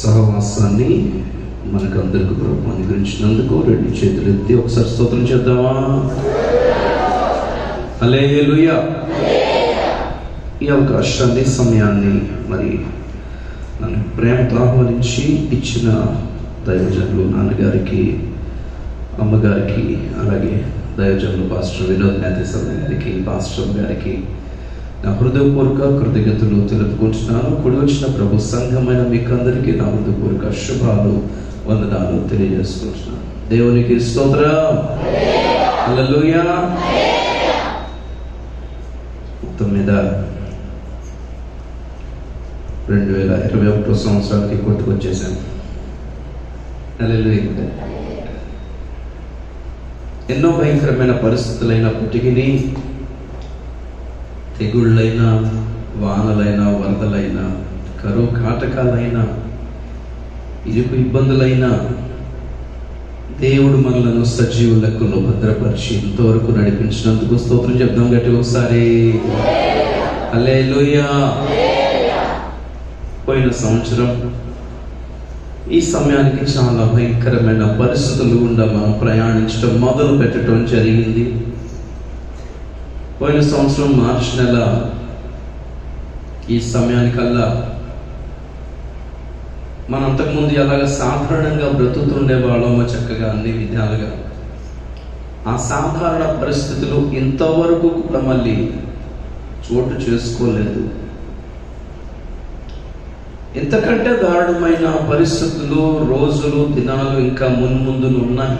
సహవాసాన్ని మనకందరికి ప్రభు అనుగ్రహించినందుకు రెండు చేతులు ఎత్తి ఒకసారి స్తోత్రం చేద్దామా? హల్లెలూయా. ఈ అవకాశాన్ని, సమయాన్ని మరి నన్ను ప్రేమతో ఆహ్వానించి ఇచ్చిన దైవజనులు నాన్నగారికి, అమ్మగారికి, అలాగే దైవజనులు పాస్టర్ వినోద్ మేథేశ్వర గారికి, పాస్టర్ గారికి నా హృదయపూర్వక కృతజ్ఞతలు తెలుపుకుంటున్నాను. కూడి వచ్చిన ప్రభు సంఘమైన మీకు అందరికీ నా హృదయపూర్వక శుభాలు, వందనాలు తెలియజేసుకుంటున్నాను. దేవునికి స్తోత్రం. హల్లెలూయా. మొత్తం మీద 2021 సంవత్సరానికి కొట్టుకొచ్చేసాను. హల్లెలూయా. ఎన్నో భయంకరమైన పరిస్థితులైనప్పటికీ, తెగుళ్ళైనా, వానలైనా, వరదలైనా, కరువు కాటకాలైనా, ఇరుకు ఇబ్బందులైనా దేవుడు మనలను సజీవ లెక్కలో భద్రపరిచి ఇంతవరకు నడిపించినందుకు స్తోత్రం చెప్దాం గట్టిగా ఒకసారి. హల్లెలూయా. పోయిన సంవత్సరం ఈ సమయానికి చాలా భయంకరమైన పరిస్థితులు గుండా మనం ప్రయాణించడం మొదలు పెట్టడం జరిగింది. పోయిన సంవత్సరం మార్చి నెల ఈ సమయానికల్లా మనం అంతకుముందు ఎలాగ సాధారణంగా బ్రతుకుతుండే వాళ్ళమో చక్కగా అన్ని విధాలుగా ఆ సాధారణ పరిస్థితులు ఇంతవరకు కూడా మళ్ళీ చోటు చేసుకోలేదు. ఇంతకంటే దారుణమైన పరిస్థితులు, రోజులు, దినాలు ఇంకా మున్ముందులు ఉన్నాయి.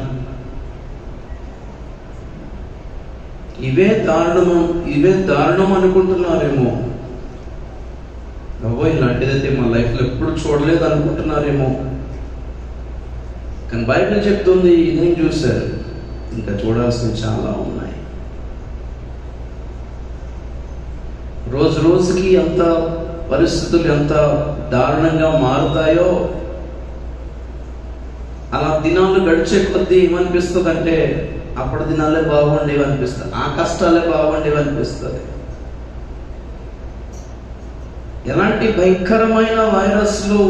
ఇవే దారుణం అనుకుంటున్నారేమో. ఇలాంటిదైతే మా లైఫ్లో ఎప్పుడు చూడలేదు అనుకుంటున్నారేమో. కానీ బైబిల్ చెప్తుంది, ఇదేం చూశారు, ఇంకా చూడాల్సినవి చాలా ఉన్నాయి. రోజు రోజుకి ఎంత పరిస్థితులు ఎంత దారుణంగా మారుతాయో, అలా దినాలు గడిచే కొద్దీ ఏమనిపిస్తుంది అంటే, అప్పటి దినాలే బాగుండేవి అనిపిస్తుంది, ఆ కష్టాలే బాగుండేవి అనిపిస్తుంది. ఎలాంటి భయంకరమైన వైరస్లు,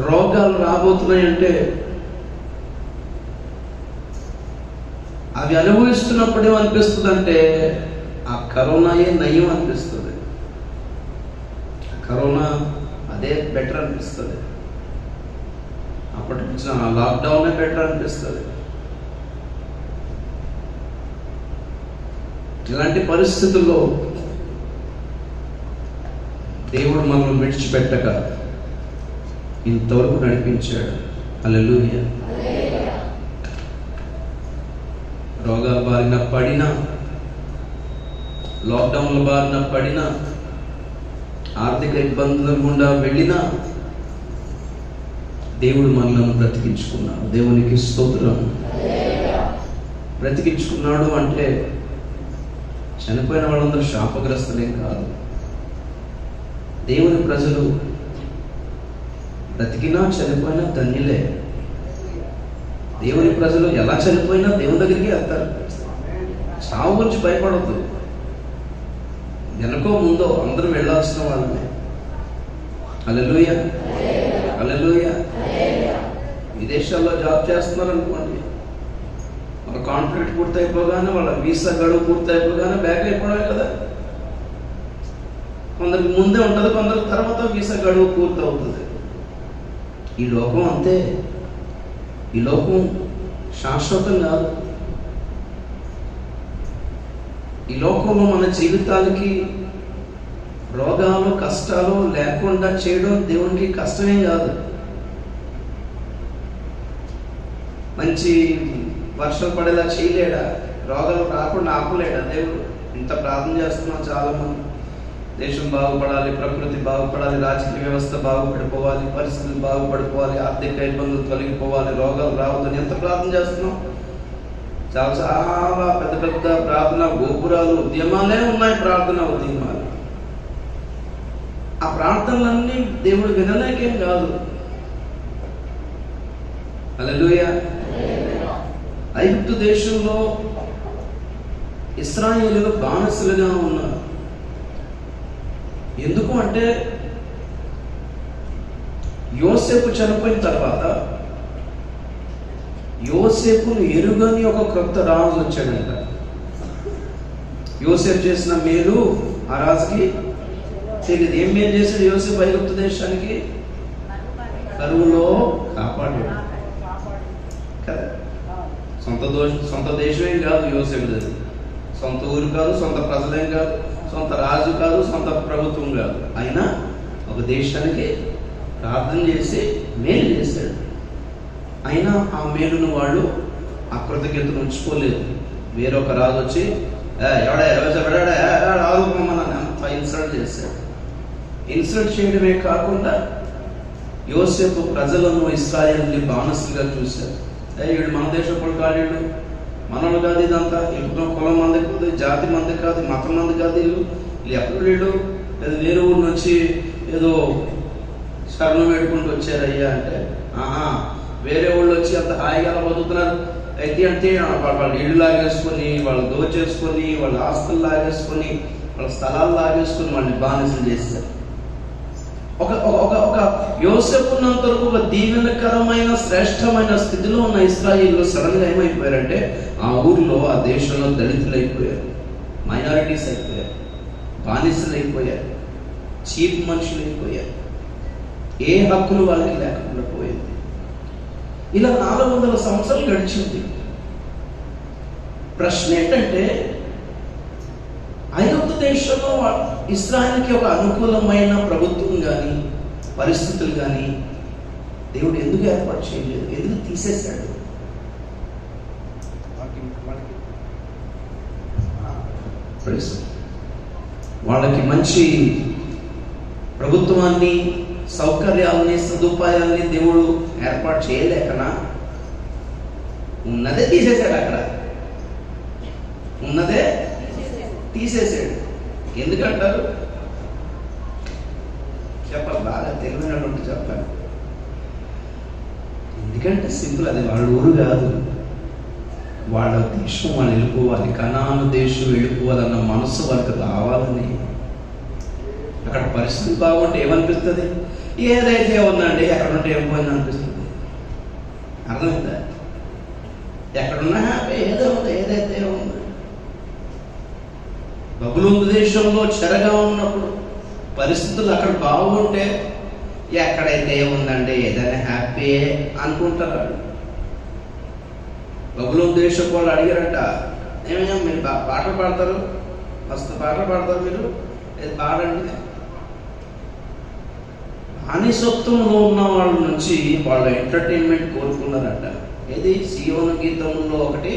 రోగాలు రాబోతున్నాయంటే అవి అనుభవిస్తున్నప్పుడు ఏమనిపిస్తుంది అంటే, ఆ కరోనాయే నయం అనిపిస్తుంది. కరోనా అదే బెటర్ అనిపిస్తుంది. అప్పటి నుంచి లాక్డౌనే బెటర్ అనిపిస్తుంది. ఇలాంటి పరిస్థితుల్లో దేవుడు మనల్ని విడిచిపెట్టక ఇంతవరకు నడిపించాడు. హల్లెలూయా. రోగాల బారిన పడినా, లాక్డౌన్ల బారిన పడినా, ఆర్థిక ఇబ్బందుల గుండా వెళ్ళినా దేవుడు మనల్ని బ్రతికించుకున్నాడు. దేవునికి స్తోత్రం. బ్రతికించుకున్నాడు అంటే చనిపోయిన వాళ్ళందరూ శాపగ్రస్తులేం కాదు. దేవుని ప్రజలు బ్రతికినా చనిపోయినా ధన్యులే. దేవుని ప్రజలు ఎలా చనిపోయినా దేవుని దగ్గరికి వెళ్తారు. చావు గురించి భయపడద్దు. వెనకో ముందో అందరూ వెళ్ళాల్సిన వాళ్ళనే. హల్లెలూయా. హల్లెలూయా. విదేశాల్లో జాబ్ చేస్తున్నారు అనుకోండి, వాళ్ళ కాంట్రాక్ట్ పూర్తయిపోగానే, వాళ్ళ వీసా గడువు పూర్తయిపోగానే బ్యాక్ అయిపోవడమే కదా. కొందరికి ముందే ఉంటుంది, కొందరికి తర్వాత వీసా గడువు పూర్తి అవుతుంది. ఈ లోకం అంతే. ఈ లోకం శాశ్వతం కాదు. ఈ లోకంలో మన జీవితాలకి రోగాలు, కష్టాలు లేకుండా చేయడం దేవునికి కష్టమేం కాదు. మంచి వర్షం పడేలా చేయలేడా? రోగాలు రాకుండా ఆపలేడా దేవుడు? ఇంత ప్రార్థన చేస్తున్నాం చాలా మంది. దేశం బాగుపడాలి, ప్రకృతి బాగుపడాలి, రాజకీయ వ్యవస్థ బాగుపడిపోవాలి, పరిస్థితులు బాగుపడిపోవాలి, ఆర్థిక ఇబ్బందులు తొలగిపోవాలి, రోగాలు రావద్దని ఎంత ప్రార్థన చేస్తున్నాం. చాలా చాలా పెద్ద పెద్ద ప్రార్థన గోపురాలు, ఉద్యమాలే ఉన్నాయి. ప్రార్థన ఉద్యమాలు. ఆ ప్రార్థనలన్నీ దేవుడు వినలేకేం కాదు. హల్లెలూయా. ఐగుప్తు దేశంలో ఇశ్రాయేలీయులు బానిసలుగా ఉన్నారు. ఎందుకు అంటే యోసేపు చనిపోయిన తర్వాత యోసేపును ఎరుగని ఒక క్రొత్త రాజు వచ్చాడంట. యోసేపు చేసిన మేలు ఆ రాజుకి తెలియదు. ఏం మేలు చేశాడు యోసేపు ఐగుప్తు దేశానికి? కరువులో కాపాడాడు కదా. సొంత దేశమేం కాదు యోసేపుది, సొంత ఊరు కాదు, సొంత ప్రజలేం కాదు, సొంత రాజు కాదు, సొంత ప్రభుత్వం కాదు. అయినా ఒక దేశానికి ప్రార్థన చేసి మేలు చేశాడు. అయినా ఆ మేలును వాళ్ళు అకృతజ్ఞతను ఉంచుకోలేదు. వేరొక రాజు వచ్చి ఎవడా అంత ఇన్సల్ట్ చేశాడు. ఇన్సల్ట్ చేయడమే కాకుండా యోసేపు ప్రజలను ఇశ్రాయేలుని బానిసలుగా చూశారు. వీళ్ళు మన దేశం వాళ్ళు కాదు, వీళ్ళు మనలు కాదు, ఇదంతా ఇప్పుడు కులం మంది కాదు, జాతి మంది కాదు, మతం మంది కాదు, వీళ్ళు ఎప్పుడు వీళ్ళు ఏదో వేరే ఊరు నుంచి ఏదో శరణం పెట్టుకుంటూ వచ్చారయ్యా అంటే, వేరే వాళ్ళు వచ్చి అంత హాయిగా బతుకుతున్నారు అయితే అంటే వాళ్ళ ఇళ్ళు లాగేసుకొని, వాళ్ళు దోచేసుకొని, వాళ్ళ ఆస్తులు లాగేసుకొని, వాళ్ళ స్థలాలు లాగేసుకొని వాళ్ళని బానిసలు చేశారు. ఒక యోసేపు ఉన్నంత వరకు ఒక దీవెనకరమైన శ్రేష్టమైన స్థితిలో ఉన్న ఇశ్రాయేలు సడన్ గా ఏమైపోయారంటే ఆ ఊర్లో, ఆ దేశంలో దళితులు అయిపోయారు, మైనారిటీస్ అయిపోయారు, బానిసలు అయిపోయారు, చీప్ మనుషులు అయిపోయారు. ఏ హక్కులు వాళ్ళకి లేకుండా పోయింది. ఇలా 400 సంవత్సరాలు గడిచింది. ప్రశ్న ఏంటంటే ఐగుప్తు దేశంలో ఇశ్రాయేలుకి ఒక అనుకూలమైన ప్రభుత్వం కానీ పరిస్థితులు కానీ దేవుడు ఎందుకు ఏర్పాటు చేయలేదు? ఎందుకు తీసేశాడు? వాళ్ళకి మంచి ప్రభుత్వాన్ని, సౌకర్యాలని, సదుపాయాలని దేవుడు ఏర్పాటు చేయలేకనా? ఉన్నదే తీసేశాడు. అక్కడ ఉన్నదే తీసేసాడు. ఎందుకంటారు? చెప్పాలి, బాగా తెలివినటువంటి చెప్పాలి. ఎందుకంటే సింపుల్, అది వాళ్ళ ఊరు కాదు, వాళ్ళ దేశం వాళ్ళు వెళ్ళిపోవాలి, కనాను దేశం వెళ్ళిపోవాలన్న మనసు వాళ్ళకి రావాలని. అక్కడ పరిస్థితి బాగుంటే ఏమనిపిస్తుంది? ఏదైతే ఉందండి ఎక్కడుంటే ఏం పోయింది అనిపిస్తుంది. అర్థమైందా? ఎక్కడున్నా హ్యాపీ, ఏదో ఉంది, ఏదైతే ఉంది. బబులోను దేశంలో చెరగా ఉన్నప్పుడు పరిస్థితులు అక్కడ బాగుంటే ఎక్కడైతే ఉందండి ఏదైనా హ్యాపీయే అనుకుంటారు. బబులోను దేశం వాళ్ళు అడిగారంట, ఏమైనా మీరు పాటలు పాడతారు, మస్తు పాటలు పాడతారు, మీరు ఏది పాడండి. బానిసత్వంలో ఉన్న వాళ్ళ నుంచి వాళ్ళ ఎంటర్టైన్మెంట్ కోరుకున్నారంట. ఏది సియోను గీతంలో ఒకటి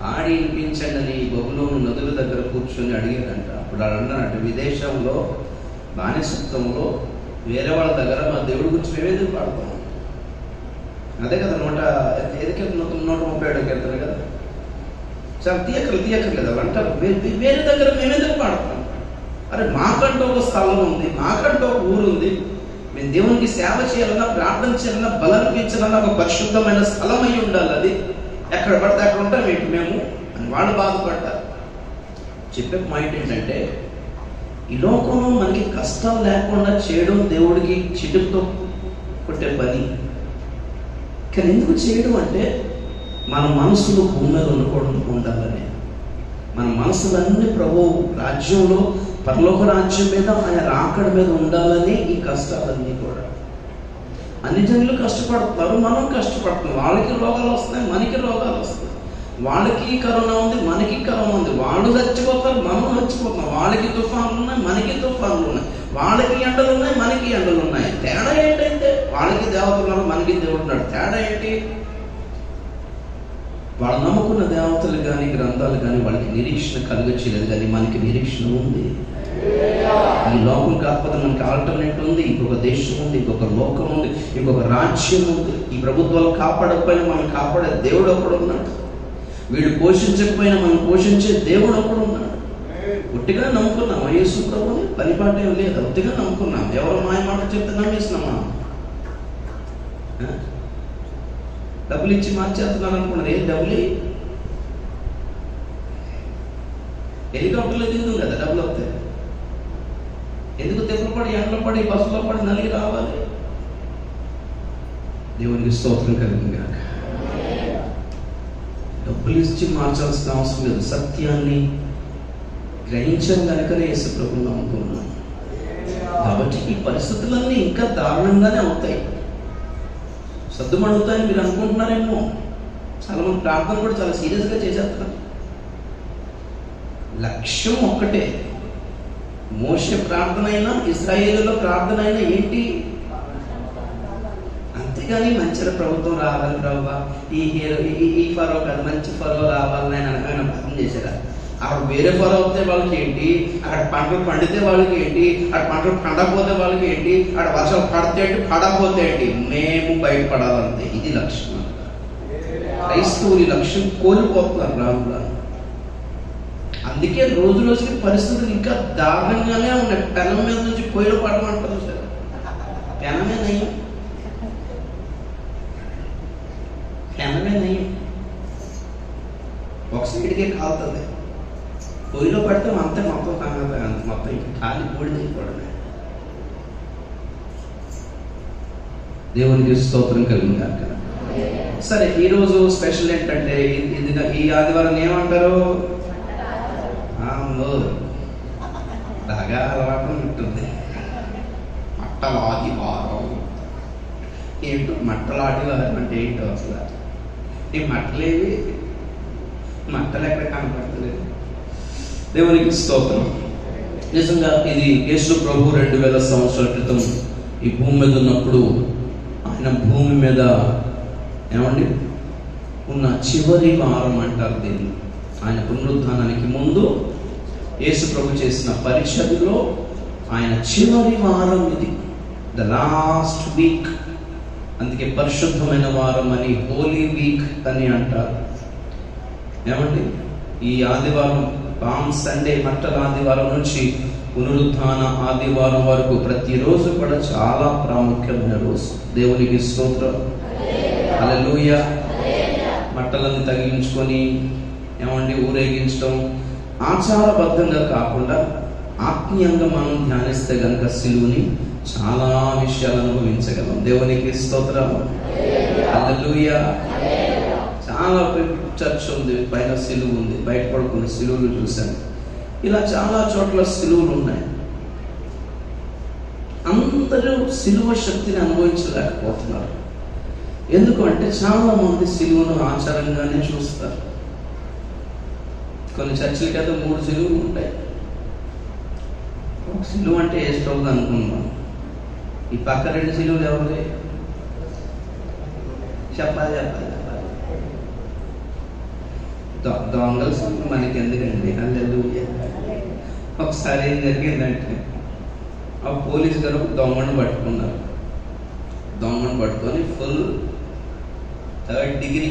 ఆడి వినిపించండి అని బబులోను నదుల దగ్గర కూర్చొని అడిగారంట. అప్పుడు వాళ్ళు అన్నారంట, విదేశంలో బానిసత్వంలో వేరే వాళ్ళ దగ్గర మా దేవుడి గురించి మేమేందుకు పాడతాం? అదే కదా 137 వెళ్తారు కదా, చాలా తీయక్కర్లేదు అంటారు. వేరే దగ్గర మేమేందుకు పాడతాం? అరే మాకంటూ ఒక స్థలం ఉంది, మాకంటూ ఒక ఊరు ఉంది, మేము దేవునికి సేవ చేయాలన్నా, ప్రార్థన చేయాలన్నా, బలర్పించాలన్నా ఒక పరిశుద్ధమైన స్థలం అయి ఉండాలి. అది ఎక్కడ పడితే అక్కడ ఉంటాం ఏంటి మేము అని వాళ్ళు బాధపడ్డారు. చెప్పే పాయింట్ ఏంటంటే ఈ లోకంలో మనకి కష్టం లేకుండా చేయడం దేవుడికి చిటుకుతో కొట్టే పని. కానీ ఎందుకు చేయడం అంటే మన మనసులు భూమి మీద ఉండాలని. మన మనసులన్నీ ప్రభు రాజ్యంలో, పరలోక రాజ్యం మీద, ఆయన రాకడ మీద ఉండాలని ఈ కష్టాలన్నీ కూడా. అన్ని జనులు కష్టపడుతున్నారు, మనం కష్టపడుతున్నాం. వాళ్ళకి రోగాలు వస్తున్నాయి, మనకి రోగాలు వస్తున్నాయి. వాళ్ళకి కరోనా ఉంది, మనకి కరోనా ఉంది. వాళ్ళు చచ్చిపోతారు, మనం చచ్చిపోతున్నాం. వాళ్ళకి తుఫాన్లు ఉన్నాయి, మనకి తుఫాన్లు ఉన్నాయి. వాళ్ళకి ఎండలు ఉన్నాయి, మనకి ఎండలు ఉన్నాయి. తేడా ఏంటంటే వాళ్ళకి దేవతలు ఉన్నారు, మనకి దేవుడు ఉన్నాడు. తేడా ఏంటి? వాళ్ళు నమ్ముకున్న దేవతలు కానీ, గ్రంథాలు కానీ వాళ్ళకి నిరీక్షణ కలుగచేయలేదు, కానీ మనకి నిరీక్షణ ఉంది. ఈ లోకం కాకపోతే మనకి ఆల్టర్నేట్ ఉంది, ఇంకొక దేశం ఉంది, ఇంకొక లోకం ఉంది, ఇంకొక రాజ్యం ఉంది. ఈ ప్రభుత్వాలు కాపాడకపోయినా మనం కాపాడే దేవుడు ఒకడు ఉన్నాడు. వీడు పోషించకపోయినా మనం పోషించే దేవుడు ఒకడు ఉన్నాడు. ఒట్టిగా నమ్ముకున్నాం యేసు ప్రభుని, పనిపాట ఏం లేదు, ఒట్టిగా నమ్ముకున్నాం. ఎవరో మాయ మాట చెప్తే నమ్మేసినామా? డబ్బులు ఇచ్చి మార్చేస్తున్నాను అనుకున్నారు. ఏం డబ్బులు? హెలికాప్టర్లో దిగుతుంది కదా డబ్బులు వస్తాయి. ఎందుకు తెగులు పడి, ఎండలు పడి, బస్సులో పడి నలిగి రావాలి? దేవునికి స్తోత్రం కలిగింది కాక. డబ్బులు ఇచ్చి మార్చాల్సిన అవసరం లేదు. సత్యాన్ని గ్రహించడం కనుకనే యేసు ప్రభువుని నమ్ముకున్నాను. కాబట్టి ఈ పరిస్థితులన్నీ ఇంకా దారుణంగానే అవుతాయి, సర్దుమడుగుతాయని మీరు అనుకుంటున్నారేమో. చాలా మంది ప్రార్థన కూడా చాలా సీరియస్గా చేసేస్తున్నారు. లక్ష్యం ఒక్కటే. మోషే ప్రార్థన అయినా, ఇశ్రాయేలులో ప్రార్థన అయినా ఏంటి? అంతేగాని మంచి ప్రభుత్వం రావాలి ప్రభువా, ఈ ఫరో కాదు మంచి ఫరో రావాలని ఆయన ప్రార్థన చేశారా? అక్కడ వేరే ఫరో వస్తే వాళ్ళకి ఏంటి, అక్కడ పంటలు పండితే వాళ్ళకి ఏంటి, అక్కడ పంటలు పండకపోతే వాళ్ళకి ఏంటి, అక్కడ వర్షాలు పడితే ఏంటి, పడకపోతే ఏంటి, మేము బయటపడాలంతే. ఇది లక్ష్యం. క్రైస్తవుని లక్ష్యం కోల్పోతున్నారు రాములు. అందుకే రోజు రోజుకి పరిస్థితులు ఇంకా దారుణంగానే ఉన్నాయి. పెనం మీద నుంచి పొయ్యిలో పడమంటారు సార్. పెనమే నయ్యం, పెనమే నయ్యం. ఒక సైడ్కే కాలుతుంది, పొయ్యిలో పడితే అంతే మొత్తం మొత్తం ఇంకా ఖాళీ బూడిదైపోవడమే. దేవునికి స్తోత్రం కలిగింది కాక. సరే, ఈరోజు స్పెషల్ ఏంటంటే ఈ ఆదివారం ఏమంటారు? బాగా అలవాటు ఉంటుంది. మట్టల ఆదివారం. ఏంటో మట్టల ఆదివారం అంటే ఏంటో అసలు? ఈ మట్టలేవి, మట్టలు ఎక్కడ కనపడతలేదు. దేవునికి స్తోత్రం. నిజంగా ఇది యేసు ప్రభు 2000 సంవత్సరాల క్రితం ఈ భూమి మీద ఉన్నప్పుడు ఆయన భూమి మీద ఏమండి ఉన్న చివరి వారం అంటారు దీన్ని. ఆయన పునరుద్ధానానికి ముందు యేసు ప్రభు చేసిన పరిచర్యలో ఆయన చివరి వారం ఇది, ద లాస్ట్ వీక్. అందుకే పరిశుద్ధమైన వారం అని, హోలీ వీక్ అని అంటారు. ఏమండి ఈ ఆదివారం, పామ్ సండే, మట్టల ఆదివారం నుంచి పునరుద్ధాన ఆదివారం వరకు ప్రతిరోజు కూడా చాలా ప్రాముఖ్యమైన రోజు. దేవునికి స్తోత్రం, హల్లెలూయా. మట్టలను తగిలించుకొని ఏమండి ఊరేగించడం ఆచారబద్ధంగా కాకుండా ఆత్మీయంగా మనం ధ్యానిస్తే కనుక సిలువుని చాలా విషయాలు అనుభవించగలం. దేవునికి స్తోత్రం, హల్లెలూయా. చాలా చర్చ్ ఉంది, పైన సిలువు ఉంది, బయట పడుకున్న సిలువులు చూశాను. ఇలా చాలా చోట్ల సిలువులు ఉన్నాయి. అందరూ సిలువ శక్తిని అనుభవించలేకపోతున్నారు. ఎందుకంటే చాలా మంది సిలువను ఆచారంగానే చూస్తారు. కొన్ని చర్చిలకి అయితే 3 సిలువలు ఉంటాయి. ఒక సిలువ అంటే ఏ స్టవ్ అనుకుందాం. ఈ పక్క 2 సిలువలు ఎవరి? చెప్పాలి. దొంగల సిలువ మనకి ఎందుకండి? హల్లెలూయా. ఒకసారి ఏం జరిగిందంటే, ఆ పోలీసు గారు దొంగను పట్టుకున్నారు. దొంగను పట్టుకొని ఫుల్ 3rd డిగ్రీ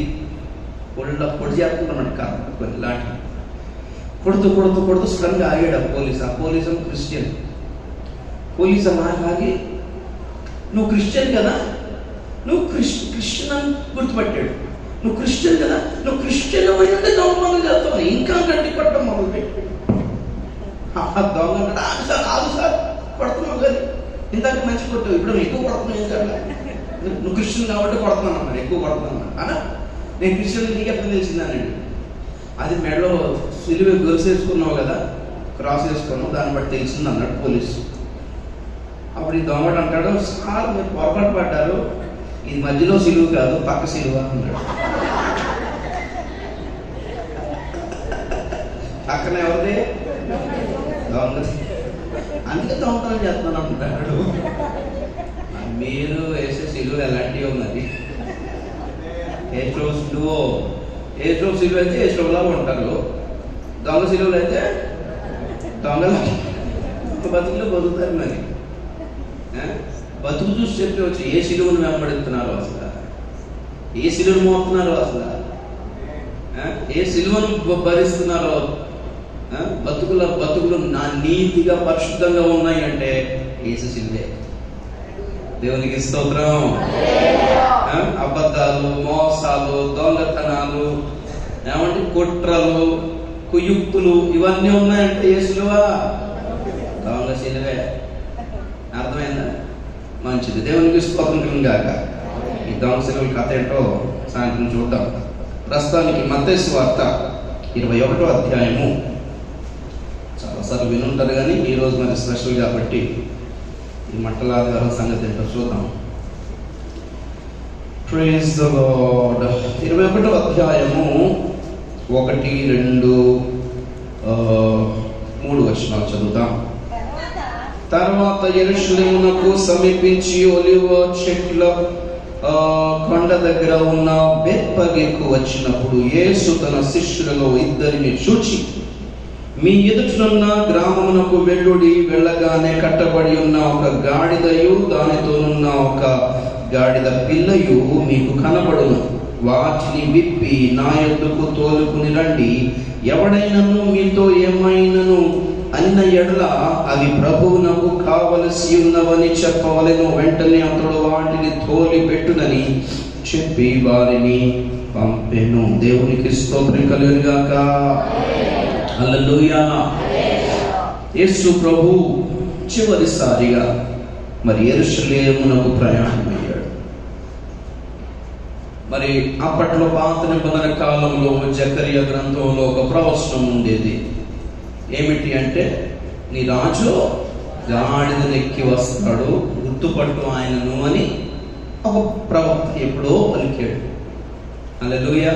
పొడి చేస్తున్నామండి. కొన్ని లాంటి కొడుతూ సడన్గా ఆగాడు ఆ పోలీసు క్రిస్టియన్. పోలీసు ఆగి, నువ్వు క్రిస్టియన్ కదా, నువ్వు క్రిస్టియన్ అని గుర్తుపట్టాడు. నువ్వు క్రిస్టియన్ కదా, నువ్వు క్రిస్టియన్ అయ్యంటే దొంగ పనులు చేస్తావు, ఇంకా గట్టి పట్టడం మొదలుపెట్టి. ఆ దొంగ ఆగు సార్, కొడుతున్నావు కదా, ఇందాక మంచి కొట్టావు, ఇప్పుడు ఎక్కువ కొడుతున్నావు. ఏం కదా, నువ్వు క్రిస్టియన్ కాబట్టి కొడుతున్నాను అన్నారు, ఎక్కువ కొడుతున్నాను అన్నా. నేను క్రిస్టియన్ నీకు ఎప్పుడు తెలిసిందన్నాడు. అది మెడలో సిలువ గొలుసు వేసుకున్నావు కదా, క్రాస్ వేసుకున్నావు, దాన్ని బట్టి తెలిసింది అన్నాడు పోలీసు. అప్పుడు ఈ దొంగడు అంటాడు, సార్ మీరు పొరపాటు పడ్డారు, ఇది మధ్యలో సిలువ కాదు, పక్క సిలువ అన్నాడు. పక్కన ఎవరిది? దొంగ. అందుకే దొంగతనం చేస్తున్నాను అంటాడు. మీరు వేసే సిలువలు ఎలాంటివి మరి? ఏ స్టవ్ సిలువ అయితే ఏ స్టవ్లా ఉంటారు. దొంగ సిలువలు అయితే దొంగలు బతుకులు బతుకుతారు. మరి బతుకు చూసి చెప్పి వచ్చి ఏ సిలువను వెంబడిస్తున్నారు అసలు, ఏ సిలువను మోపుతున్నారు అసలు, ఏ సిలువను భరిస్తున్నారో. బతుకులు నా నీతిగా పరిశుద్ధంగా ఉన్నాయి అంటే యేసు సిలువే. దేవునికి స్తోత్రం. అబద్ధాలు, మోసాలు, దొంగతనాలు, ఏమంటే కుట్రలు, కుయుక్తులు ఇవన్నీ ఉన్నాయంటే ఏ సిలువ? దొంగ సిలువే. మంచిది. దేవునికి స్తోత్రం గాక. ఈ దొంగశిలువల కథ ఏంటో సాయంత్రం చూద్దాం. ప్రస్తుతానికి మత్తయి సువార్త 21వ అధ్యాయము చాలాసార్లు వినుంటారు, కానీ ఈరోజు మరి స్పెషల్ కాబట్టి ఈ మట్టల ఆధారం సంగతి ఏంటో చూద్దాం. Praise the lord. 21వ అధ్యాయము 1, 2, 3 వచనాలు చదువుతాం. తర్వాత యెరూషలేమునకు సమీపించి ఒలివ చెట్ల కొండ దగ్గర ఉన్న బెత్పగేకు వచ్చినప్పుడు యేసు తన శిష్యులలో 2 చూచి, మీ ఎదుటనున్న గ్రామమునకు వెళ్ళుడి. వెళ్ళగానే కట్టబడి ఉన్న ఒక గాడిదయు దానితోనున్న ఒక గాడిద పిల్లయు మీకు కనబడును. వాటిని విప్పి నా యొద్దకు తోలుకుని రండి. ఎవడైనను మీతో ఏమైనను అన్న ఎడల అవి ప్రభువునకు కావలసి ఉన్నవని చెప్పవలెను. వెంటనే అతడు వాటిని తోలి పెట్టునని చెప్పి వారిని పంపెను. దేవునికి స్తోత్రం కలుగును గాక. హల్లెలూయా. యేసు ప్రభు చివరిసారిగా మరి యెరూషలేమునకు ప్రయాణమయ్యాడు. మరి అప్పట్లో పాత నిబంధన కాలంలో జకరియా గ్రంథంలో ఒక ప్రవచనం ఉండేది. ఏమిటి అంటే, నీ రాజు గాడిదనెక్కి వస్తాడు, గుర్తుపట్టు ఆయనను అని ఒక ప్రవక్త ఎప్పుడో పలికాడు. హల్లెలూయా.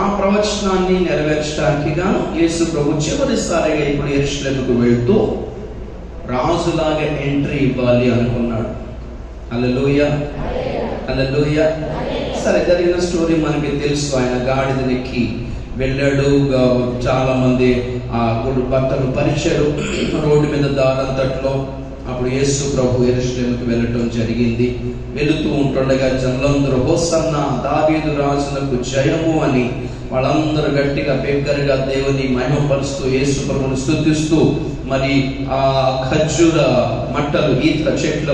ఆ ప్రవచనాన్ని నెరవేర్చడానికి గాను యేసు ప్రభు చివరిసారిగా ఇప్పుడు యెరూషలేముకు వెళ్తూ రాజులాగా ఎంట్రీ ఇవ్వాలి అనుకున్నాడు. హల్లెలూయా, హల్లెలూయా. సరే, జరిగిన స్టోరీ మనకి తెలుసు. ఆయన గాడిదనెక్కి వెళ్ళాడు. చాలా మంది ఆ భర్తను పరిచారు రోడ్డు మీద దారంతట్లో. అప్పుడు యేసు ప్రభు యెరూషలేముకు వెళ్ళటం జరిగింది. వెళుతూ ఉంటుండగా జనులందరూ హోసన్నా దావీదు రాజునకు జయము అని వాళ్ళందరూ గట్టిగా బిగ్గరగా దేవుని మహిమపరుస్తూ యేసు ప్రభువును స్తుతిస్తూ మరి ఆ ఖర్జూర మట్టలు, ఈత చెట్ల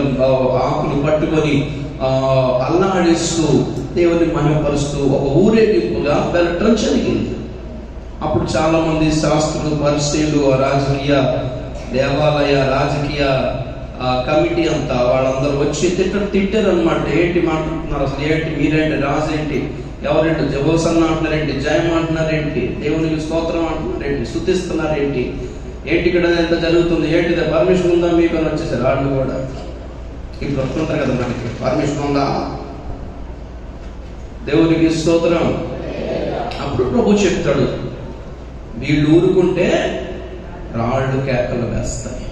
ఆకులు పట్టుకొని అల్లాడిస్తూ దేవుని మహిమపరుస్తూ ఒక ఊరేగింపుగా వెళ్ళటం జరిగింది. అప్పుడు చాలా మంది శాస్త్రులు, పరిసయ్యులు, రాజకీయ దేవాలయ రాజకీయ కమిటీ అంతా వాళ్ళందరూ వచ్చి తిట్టారు అనమాట. ఏంటి మాట్లాడుతున్నారు అసలు? ఏంటి మీరేంటి? రాజు ఏంటి? ఎవరేంటి? జబోసన్న అంటున్నారేంటి? జయం అంటున్నారేంటి? దేవునికి స్తోత్రం అంటున్నారేంటి? స్తుతిస్తున్నారేంటి? ఏంటి ఇక్కడ ఎంత జరుగుతుంది? ఏంటిది? పర్మిషన్ ఉందా మీకు అని వచ్చేసారు వాళ్ళు కూడా. ఇప్పుడు వస్తుంటారు కదా మనకి, పర్మిషన్ ఉందా? దేవునికి స్తోత్రం. అప్పుడు ప్రభు చెప్తాడు, వీళ్ళు ఊరుకుంటే రాళ్ళు కేకలు వేస్తాయి.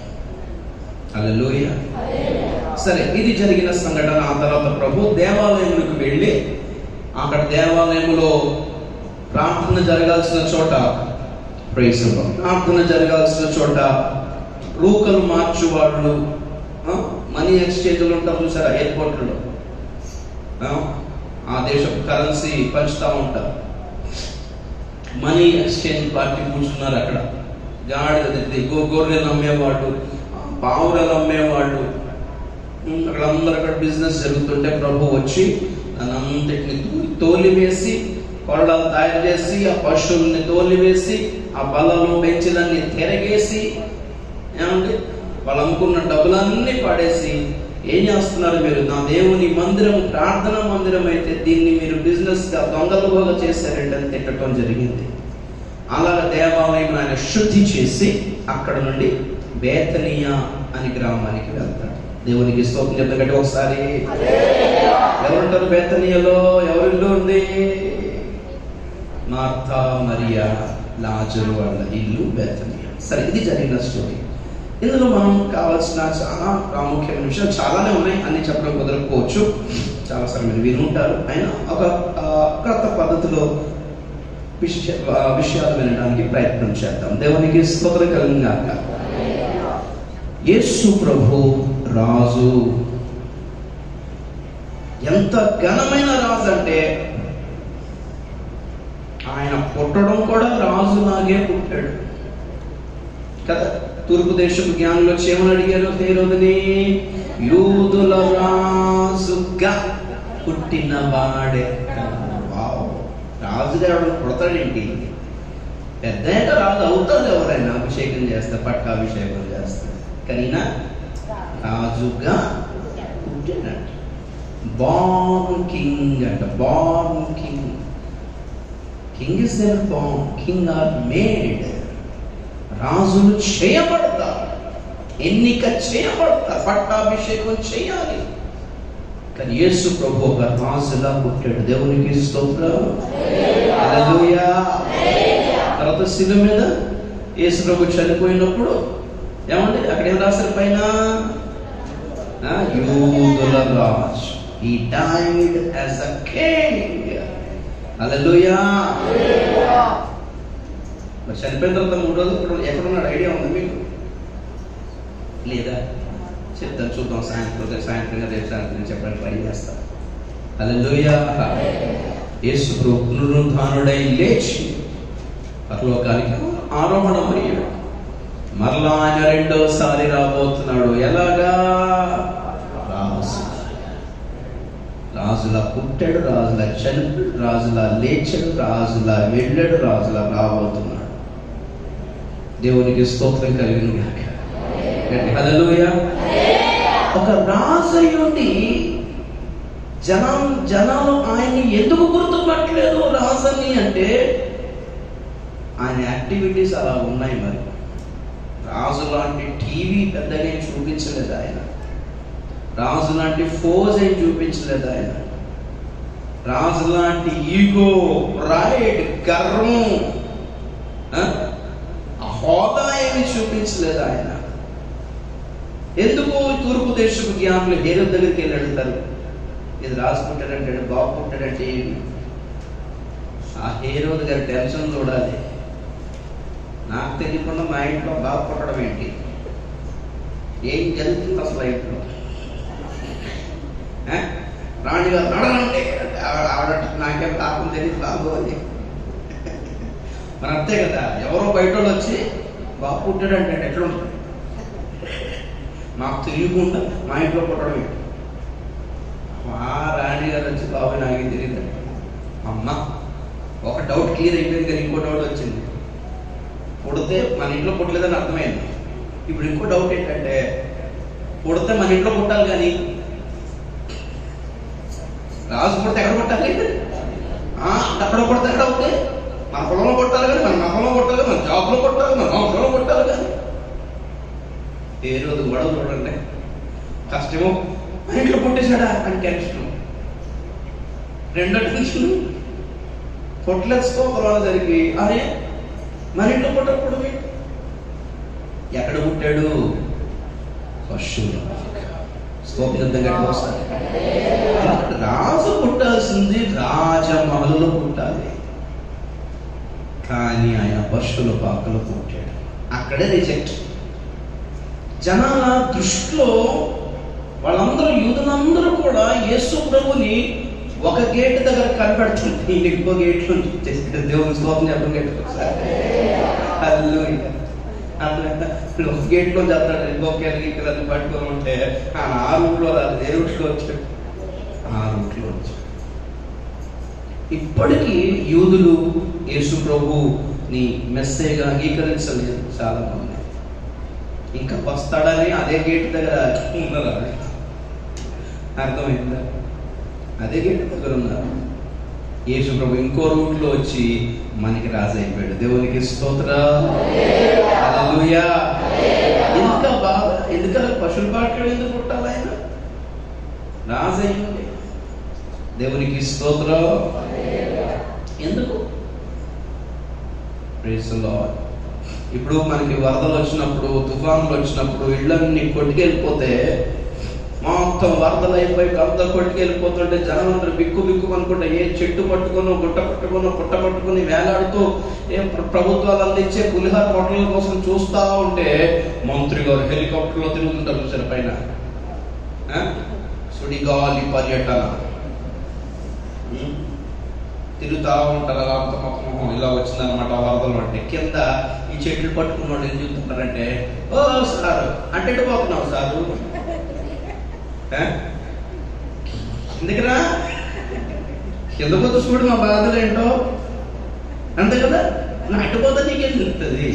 హల్లెలూయా. సరే, ఇది జరిగిన సంఘటన. ఆ తర్వాత ప్రభు దేవాలయంలోకి వెళ్ళి అక్కడ దేవాలయంలో ప్రార్థన జరగాల్సిన చోట, ప్రార్థన జరగాల్సిన చోట రూకలు మార్చు వాళ్ళు, మనీ ఎక్స్చేంజ్లు ఉంటారు చూసారా ఎయిర్పోర్ట్లో, ఆ దేశపు కరెన్సీ పంచుతూ ఉంటారు. మనీ ఎక్స్చేంజ్ పార్టీ కూర్చున్నారు అక్కడ. గాడిద, గొర్రెలు అమ్మేవాళ్ళు, పావురాలు అమ్మేవాళ్ళు, అక్కడ బిజినెస్ జరుగుతుంటే ప్రభు వచ్చి దానంతటిని తోలివేసి, కొరడాలు తయారు చేసి ఆ పశువుల్ని తోలివేసి ఆ బలను బెంచులన్నీ తిరగేసి, ఏమండి వాళ్ళు అమ్ముకున్న డబ్బులన్నీ పడేసి, ఏం చేస్తున్నారు మీరు? నా దేవుని మందిరం ప్రార్థనా మందిరం అయితే దీన్ని మీరు బిజినెస్ గా దొంగలుగా చేశారంటే అని తిట్టడం జరిగింది. అలాగ దేవాలయం ఆయన శుద్ధి చేసి అక్కడ నుండి బేతనియా అని గ్రామానికి వెళ్తాడు. దేవునికి స్తోత్రం చెప్తాకంటే ఒకసారి. ఎవరుంటారు బేతనియాలో? ఎవరిల్లు ఉంది? మార్తా, మరియా, లాజరు వాళ్ళ ఇల్లు బేతనియా. సరే, ఇది జరిగిన స్టోరీ. ఇందులో మనం కావాల్సిన చాలా ప్రాముఖ్యమైన విషయాలు చాలానే ఉన్నాయి, అన్ని చెప్పడం కుదరకపోవచ్చు, చాలాసార్లు మీరు వినుంటారు. అయినా ఒక కొత్త పద్ధతిలో విషయాలు వినడానికి ప్రయత్నం చేద్దాం. దేవునికి స్తోత్రం కలుగును గాక. యేసు ప్రభు రాజు. ఎంత ఘనమైన రాజు అంటే, ఆయన పుట్టడం కూడా రాజులాగే పుట్టాడు కదా. తూర్పు దేశపు జ్ఞానులు వచ్చి ఏమని అడిగారు హేరోదుని? యూదుల రాజుగా పుట్టిన వాడే. రాజుగా ఎవరు పుడతాడేంటి? పెద్ద రాజు అవుతాడు ఎవరైనా, అభిషేకం చేస్తే, పట్టాభిషేకం చేస్తే. కానీ రాజుగా పుట్టాడంట. బార్న్ కింగ్ అంట, born king. King is never born, king are made. రాజులు చేయబడతారు, ఎన్నిక చేయబడతారు, పట్టాభిషేకం చేయాలి. కానీ యేసు ప్రభు ఒక రాజులా పుట్టాడు. దేవునికి స్తోత్రం, హల్లెలూయా. తర్వాత శిలువ మీద యేసు ప్రభు చనిపోయినప్పుడు ఏమండి అక్కడ ఏం రాశారు పైన? యూదుల రాజు. He died as a king. హల్లెలూయా. మరి చనిపోయిన తర్వాత 3 రోజులు ఇప్పుడు ఎక్కడున్నాడు ఐడియా ఉంది మీకు లేదా? చెప్తాను, చూద్దాం. సాయంత్రంగా రేపు సాయంత్రం చెప్పడానికి ట్రై చేస్తాను. హల్లెలూయా. యేసు ప్రభు పునరుద్ధానుడై లేచి పరలోకానికి ఆరోహణమయ్యాడు. మరలా ఆయన రెండోసారి రాబోతున్నాడు. ఎలాగా? రాజులా పుట్టాడు, రాజులా చనిపోయాడు, రాజులా లేచాడు, రాజులా వెళ్ళాడు, రాజులా రాబోతున్నాడు. దేవునికి స్తోత్రం కలిగిన గాక. హల్లెలూయా. ఒక రాజు ఉండి జనాలు ఆయన్ని ఎందుకు గుర్తుపట్టలేదు రాజని అంటే ఆయన యాక్టివిటీస్ అలా ఉన్నాయి. మరి రాజు లాంటి టీవీ పెద్దగా చూపించలేదు ఆయన, రాజు లాంటి ఫోజ్ ఏం చూపించలేదు ఆయన, రాజు లాంటి ఈగో, ప్రైడ్, గర్వం, హోదా ఏమి చూపించలేదు ఆయన. ఎందుకు తూర్పు దేశపు జ్ఞానులు హేరోదు దగ్గరికి వెళ్ళి అడుగుతారు, ఇది రాజు పుట్టాడంటాడు, బాబు పుట్టాడంటే ఏమి? ఆ హేరోదు గారి టెన్షన్ చూడాలి. నాకు తెలియకుండా మా ఇంట్లో బాబు పుట్టడం ఏంటి, ఏం జరుగుతుంది అసలు ఇంట్లో? రాణిగారు నడవండి ఆవిడ, నాకేం తాపం తెలియదు బాబు అని. మరి అంతే కదా, ఎవరో బయట వాళ్ళు వచ్చి బాబు పుట్టాడంటే ఎట్లుంటుంది? మాకు తెలియకుండా మా ఇంట్లో పుట్టడం ఏంటి? మా రాణిగారు వచ్చి బాబు నాకేం తెలియదు. అమ్మ ఒక డౌట్ క్లియర్ అయిపోయింది, కానీ ఇంకో డౌట్ వచ్చింది. పుడితే మన ఇంట్లో పుట్టలేదని అర్థమైంది. ఇప్పుడు ఇంకో డౌట్ ఏంటంటే, పుడితే మన ఇంట్లో పుట్టాలి, కానీ రాజు పుడితే ఎక్కడ పుట్టాలి? అక్కడ పుడితే ఎక్కడ అవుతాయి? మన పొలంలో కొట్టాలి కానీ, మన నగంలో కొట్టాలి, మన జాబ్లో కొట్టాలి, మన హౌస్లో కొట్టాలి. కానీ ఏ రోజు గొడవ చూడండి, కష్టమో మన ఇంట్లో పుట్టేశాడా అని టెన్షన్, రెండో టెన్షన్ పొట్లెత్తుకో పొలాలు జరిగి అరే మన ఇంట్లో పుట్టకూడదు. ఎక్కడ పుట్టాడు? పశువులు. రాజు పుట్టాల్సింది రాజమహల్లో పుట్టాలి, కానీ ఆయన పశువుల పాకలో పుట్టాడు. అక్కడే రిజెక్ట్. జనాల దృష్టిలో వాళ్ళందరూ, యూదులందరూ కూడా యేసు ప్రభుని ఒక గేట్ దగ్గర కనిపెడుతుంది, ఇంకో గేట్లో చేసి దేవుని స్తోత్రం చెప్పడం గేట్ ఒక గేట్లో చెప్తాడు, ఇంకొక ఇక్కడ పట్టుకొని ఉంటే ఆ రూట్లో రాదు, ఏ రూట్లో వచ్చాడు? ఆ రూట్లో వచ్చాడు. ఇప్పటికీ యూదులు యేసు ప్రభుని మెస్సేగా అంగీకరించలేదు చాలా మంది. ఇంకా వస్తాడని అదే గేట్ దగ్గర ఉన్నారు. అర్థమైందా? అదే గేట్ దగ్గర ఉన్నారు. యేసు ప్రభు ఇంకో రూట్లో వచ్చి మనకి రాజు అయిపోయాడు. దేవునికి స్తోత్రం, హల్లెలూయా. ఎందుక బాధ? ఎందుకలా పశువుల పాటలు ఎందుకు పుట్టాలి? ఆయన రాజు అయ్యింది. దేవునికి స్తోత్రం. ఎందుకు? Praise the lord. ఇప్పుడు మనకి వరదలు వచ్చినప్పుడు, తుఫానులు వచ్చినప్పుడు ఇళ్ళన్నీ కొట్టుకెళ్ళిపోతే, మొత్తం వరదలు అయిపోయి అంతా కొట్టుకెళ్ళిపోతుంటే జనం అందరూ బిక్కు బిక్కు అనుకుంటే ఏ చెట్టు పట్టుకునో, గుట్ట పట్టుకునో, పుట్ట పట్టుకుని వేలాడుతూ ప్రభుత్వాలు అందించే పులిహార హోటళ్ళ కోసం చూస్తూ ఉంటే మంత్రి గారు హెలికాప్టర్లో తిరుగుతుంటారు చూసారు పైన. సుడిగాలి పర్యటన తిరుగుతూ ఉంటారు. అలా అంత మొత్తం ఇలా వచ్చిందనమాట వరదలు. అంటే కింద ఈ చెట్లు పట్టుకున్న వాళ్ళు ఏం చెప్తుంటారంటే, ఓ సారు అంటే పోతున్నావు సారు, ఎందుకురా కింద పోతే చూడు మా బాధలు ఏంటో, అంతే కదా. నా అడ్డుపోతే నీకేం తెలుస్తుంది?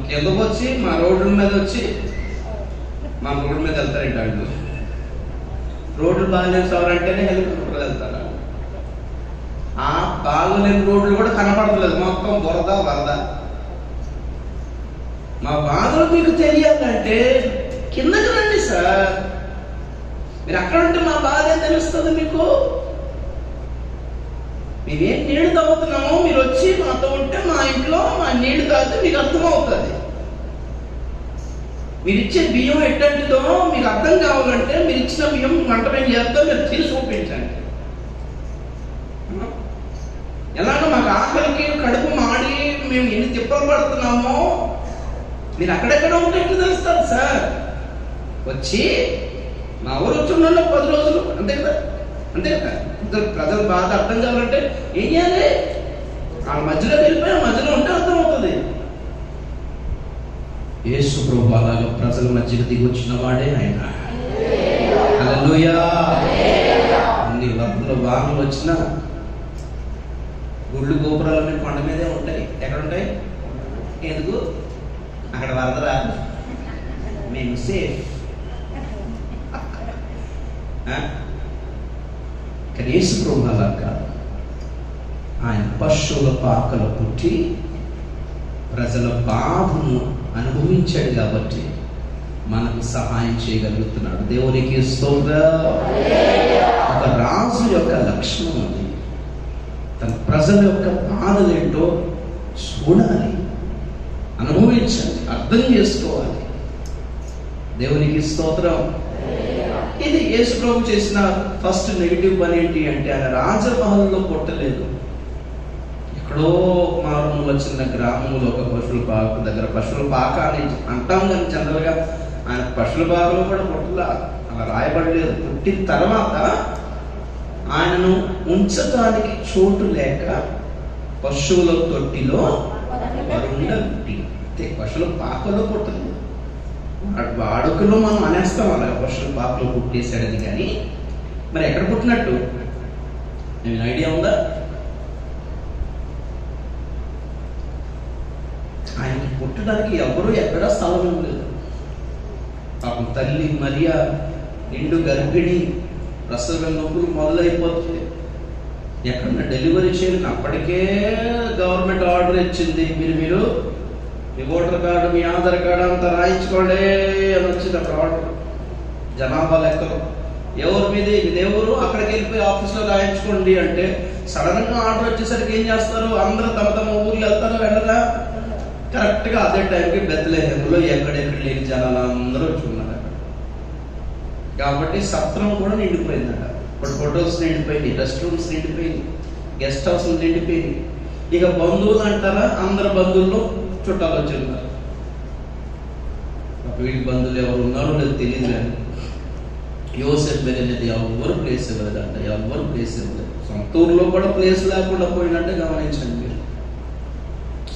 కిందకు వచ్చి మా రోడ్డు మీద వచ్చి మా రోడ్డు మీద వెళ్తారంట వాళ్ళు. రోడ్లు బాగాలేవు సార్ అంటేనే హెలికాప్టర్ వెళ్తారా? ఆ బాగోలేని రోడ్లు కూడా కనపడలేదు, మొత్తం బురద వరద. మా బాధలు మీకు తెలియాలంటే కిందకి రండి సార్. మీరు అక్కడ ఉంటే మా బాధ ఏం తెలుస్తుంది మీకు? మేమేం నీళ్లు తాగుతున్నామో మీరు వచ్చి మాతో ఉంటే మా ఇంట్లో మా నీళ్లు తాగితే మీకు అర్థమవుతుంది. మీరు ఇచ్చే బియ్యం ఎట్టంటిదో మీకు అర్థం కావాలంటే మీరు ఇచ్చిన బియ్యం వంట మేము చేస్తాం, మీరు తీసి చూపించండి. ఎలాగో మాకు ఆకలికి కడుపు మాడి మేము ఎన్ని తిప్పలు పడుతున్నామో మీరు అక్కడెక్కడ ఉంటే ఎట్లా తెలుస్తారు సార్? వచ్చి మా ఊరు వచ్చి ఉన్న 10 రోజులు అంతే కదా, అంతే కదా. ప్రజల బాధ అర్థం కావాలంటే ఏం చేయాలి? ఆ మధ్యలో వెళ్ళిపోయి ఆ మధ్యలో ఉంటే అర్థం అవుతుంది. యేసు ప్రభువు అలాగా ప్రజల మధ్యకి దిగి వచ్చిన వాడే ఆయన. హల్లెలూయా. అన్ని వర్షాలు వానలు వచ్చినా గుళ్ళు గోపురాలన్నీ కొండ మీదే ఉంటాయి. ఎక్కడ ఉంటాయి? ఎందుకు? అక్కడ వరద రాదు, మేము సేఫ్. కానీ యేసు ప్రభువు అలా కాదు. ఆయన పశువుల పాకలు పుట్టి ప్రజల బాధను అనుభవించాడు కాబట్టి మనకు సహాయం చేయగలుగుతున్నాడు. దేవునికి స్తోత్రం. ఒక రాజు యొక్క లక్షణం ఉంది, తన ప్రజల యొక్క బాధలు ఏంటో చూడాలి, అనుభవించాలి, అర్థం చేసుకోవాలి. దేవునికి స్తోత్రం. ఇది యేసు ప్రభు చేసిన ఫస్ట్ నెగిటివ్ పని ఏంటి అంటే ఆయన రాజమహల్లో పుట్టలేదు. ఎక్కడో మారుమూల చిన్న గ్రామంలో ఒక పశువుల పాక దగ్గర, పశువుల పాక అని అంటాం కానీ జనరల్గా ఆయన పశువుల పాకలో కూడా పుట్టలా, అలా రాయబడలేదు. పుట్టిన తర్వాత ఆయనను ఉంచడానికి చోటు లేక పశువుల తొట్టిలో ఉండబుట్టి, పశువుల పాకలో పుట్టలేదు. వాడుకలో మనం అనేస్తాం అలా, పశువుల పాకలో పుట్టేశాడని. కానీ మరి ఎక్కడ పుట్టినట్టు ఏమైనా ఐడియా ఉందా? ఆయనకి పుట్టడానికి ఎవరు ఎక్కడా స్థలం లేదు. పాపం తల్లి మరియా నిండు గర్భిణి, ప్రసవ నొప్పులు మొదలైపోతుంది. ఎక్కడన్నా డెలివరీ చేయాలని అప్పటికే గవర్నమెంట్ ఆర్డర్ ఇచ్చింది, మీరు మీ ఓటర్ కార్డు మీ ఆధార్ కార్డు అంతా రాయించుకోండి అని వచ్చింది అక్కడ ఆర్డర్. జనాభా లెక్కలు ఎవరి మీద ఎవరు అక్కడికి వెళ్ళిపోయి ఆఫీస్లో రాయించుకోండి అంటే సడన్గా ఆర్డర్ వచ్చేసరికి ఏం చేస్తారు? అందరూ తమ తమ ఊర్లు వెళ్తారో వెళ్ళరా? కరెక్ట్గా అదే టైంకి బెత్లెహేములో ఎక్కడెక్కడ లేని జనాలు అందరూ వచ్చి ఉన్నారు అక్కడ. కాబట్టి సత్రం కూడా నిండిపోయిందట. ఇప్పుడు హోటల్స్ నిండిపోయింది, రెస్ట్ రూమ్స్ నిండిపోయింది, గెస్ట్ హౌస్లు నిండిపోయింది. ఇక బంధువులు అంటారా, అందరు బంధువుల్లో చుట్టాలు వచ్చి ఉన్నారు. వీడి బంధువులు ఎవరు ఉన్నారో లేదు తెలియదు. కానీ యోసేపు అనేది ఎవరు ప్లేస్ ఇవ్వలేదంట, ఎవరు ప్లేస్ ఇవ్వలేదు. సొంత ఊర్లో కూడా ప్లేస్ లేకుండా పోయినట్టే గమనించండి మీరు.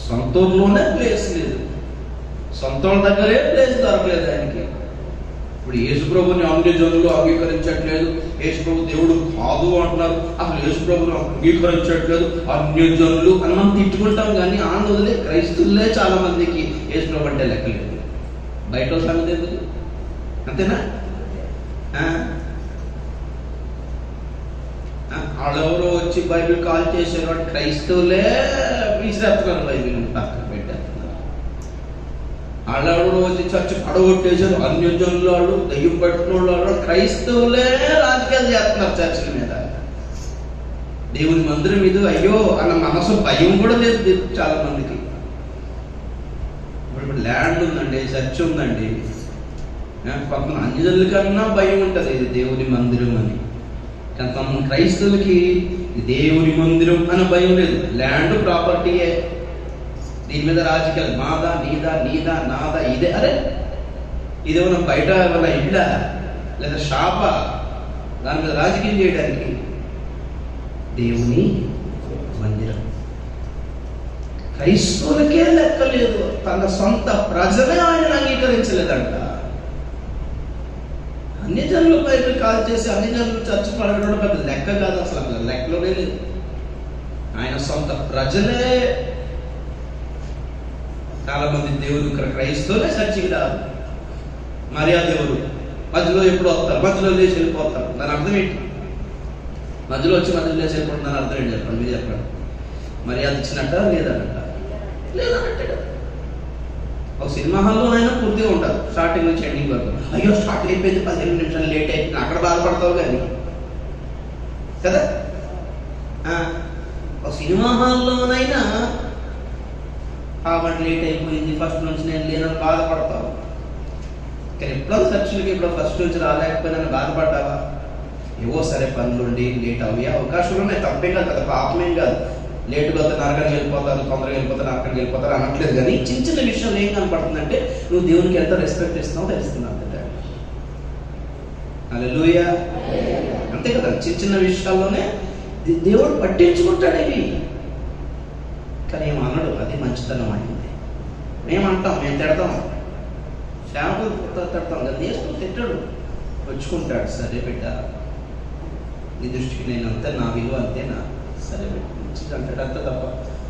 సొంత ఊర్లోనే ప్లేస్ లేదు, సొంత వాళ్ళ దగ్గరే ప్లేస్ దొరకలేదు ఆయనకి. ఇప్పుడు యేసు ప్రభుని అన్యజనులు అంగీకరించట్లేదు, యేసు ప్రభు దేవుడు కాదు అంటున్నారు. అసలు యేసు ప్రభుని అంగీకరించట్లేదు, అన్యజనులు అని మనం తిట్టుకుంటాం. కానీ ఆంధ్రలే క్రైస్తువులే చాలా మందికి యేసు ప్రభు అంటే లెక్కలేదు. బయట సంగతి ఎందుకు? అంతేనా? వాళ్ళెవరో వచ్చి బైబిల్ కాల్ చేశారు అంటే క్రైస్తవులే విసిరేస్తున్నారు, బైబిల్ పక్కన పెట్టేస్తున్నారు. వాళ్ళెవరో వచ్చి చర్చ పడగొట్టేశారు, అన్యజనులు వాళ్ళు, దయ్యం పట్టిన వాళ్ళు, క్రైస్తవులే రాజకీయాలు చేస్తున్నారు చర్చల మీద. దేవుని మందిరం మీద అయ్యో అన్న మనసు భయం కూడా లేదు చాలా మందికి. ఇప్పుడు ల్యాండ్ ఉందండి, చర్చ్ ఉందండి, పక్కన అన్యజనుల కన్నా భయం ఉంటుంది ఇది దేవుని మందిరం అని. కానీ తమ క్రైస్తవులకి దేవుని మందిరం అనే భయం లేదు. ల్యాండ్ ప్రాపర్టీయే, దీని మీద రాజకీయాలు, మాదా నీదా నీదా నాదా ఇదే. అరే ఇదేమన్నా బయట ఏమన్నా ఇళ్ళా లేదా షాపా దాని మీద రాజకీయం చేయడానికి? దేవుని మందిరం. క్రైస్తవులకే లెక్కలేదు, తన సొంత ప్రజలే ఆయనను అంగీకరించలేదంట. అన్ని జనులు బైబిల్ కాల్ చేసి అన్ని జనులు చర్చ పడగడం పెద్ద లెక్క కాదు, అసలు అక్కడ లెక్కలోనే లేదు. ఆయన సొంత ప్రజలే చాలా మంది దేవుడు క్రైస్తవులే చర్చికి రాదు. మరియా దేవుడు మధ్యలో ఎప్పుడు వస్తారు, మధ్యలో లేచి వెళ్ళిపోతారు. దాని అర్థం ఏంటి? మధ్యలో వచ్చి మధ్యలో లేచి వెళ్ళిపోతుంది దాని అర్థం ఏంటి చెప్పండి, మీరు చెప్పండి. మరి అది ఇచ్చినట్ట లేదన్నట్ట? లేదన్నట్టే కదా. ఒక సినిమా హాల్లోనైనా పూర్తిగా ఉంటారు స్టార్టింగ్ నుంచి ఎండింగ్ వరకు. అయ్యో స్టార్ట్ అయిపోయింది, 15 నిమిషాలు లేట్ అయిపోయింది, అక్కడ బాధపడతావు కానీ కదా. ఒక సినిమా హాల్లోనైనా కాబట్టి లేట్ అయిపోయింది, ఫస్ట్ నుంచి నేను లేనని బాధపడతావు. కానీ ఎప్పుడో చర్చలకి ఎప్పుడో ఫస్ట్ నుంచి రాలేకపోయినా బాధపడ్డావా? ఏవో సరే పనులుండి లేట్ అయ్యే అవకాశాలు ఉన్నాయి, తప్పేం కాదు కదా, పాపమేం కాదు. లేటుగా వస్తే నరకానికి వెళ్ళిపోతారు, తొందరగా వెళ్ళిపోతారు, నరకానికి వెళ్ళిపోతారు అనట్లేదు. కానీ చిన్న చిన్న విషయాలు ఏం కనపడుతుందంటే నువ్వు దేవునికి ఎంత రెస్పెక్ట్ ఇస్తున్నావు తెలుస్తుంది అంతే. హల్లెలూయా. అంతే కదా, చిన్న చిన్న విషయాల్లోనే దేవుడు పట్టించుకుంటాడు ఇవి. కానీ ఏమన్నాడు, అది మంచితనం అయింది. మేమంటాం, మేము తిడతాం, శాంపుల్ తిడతాం కదా, నేర్చుకుని తిట్టాడు, వచ్చుకుంటాడు. సరే బిడ్డ, నీ దృష్టికి నేను అంతే, నా విలువ అంతేనా, సరే బిడ్డ మంచిది అంటాడు, అంతే తప్ప.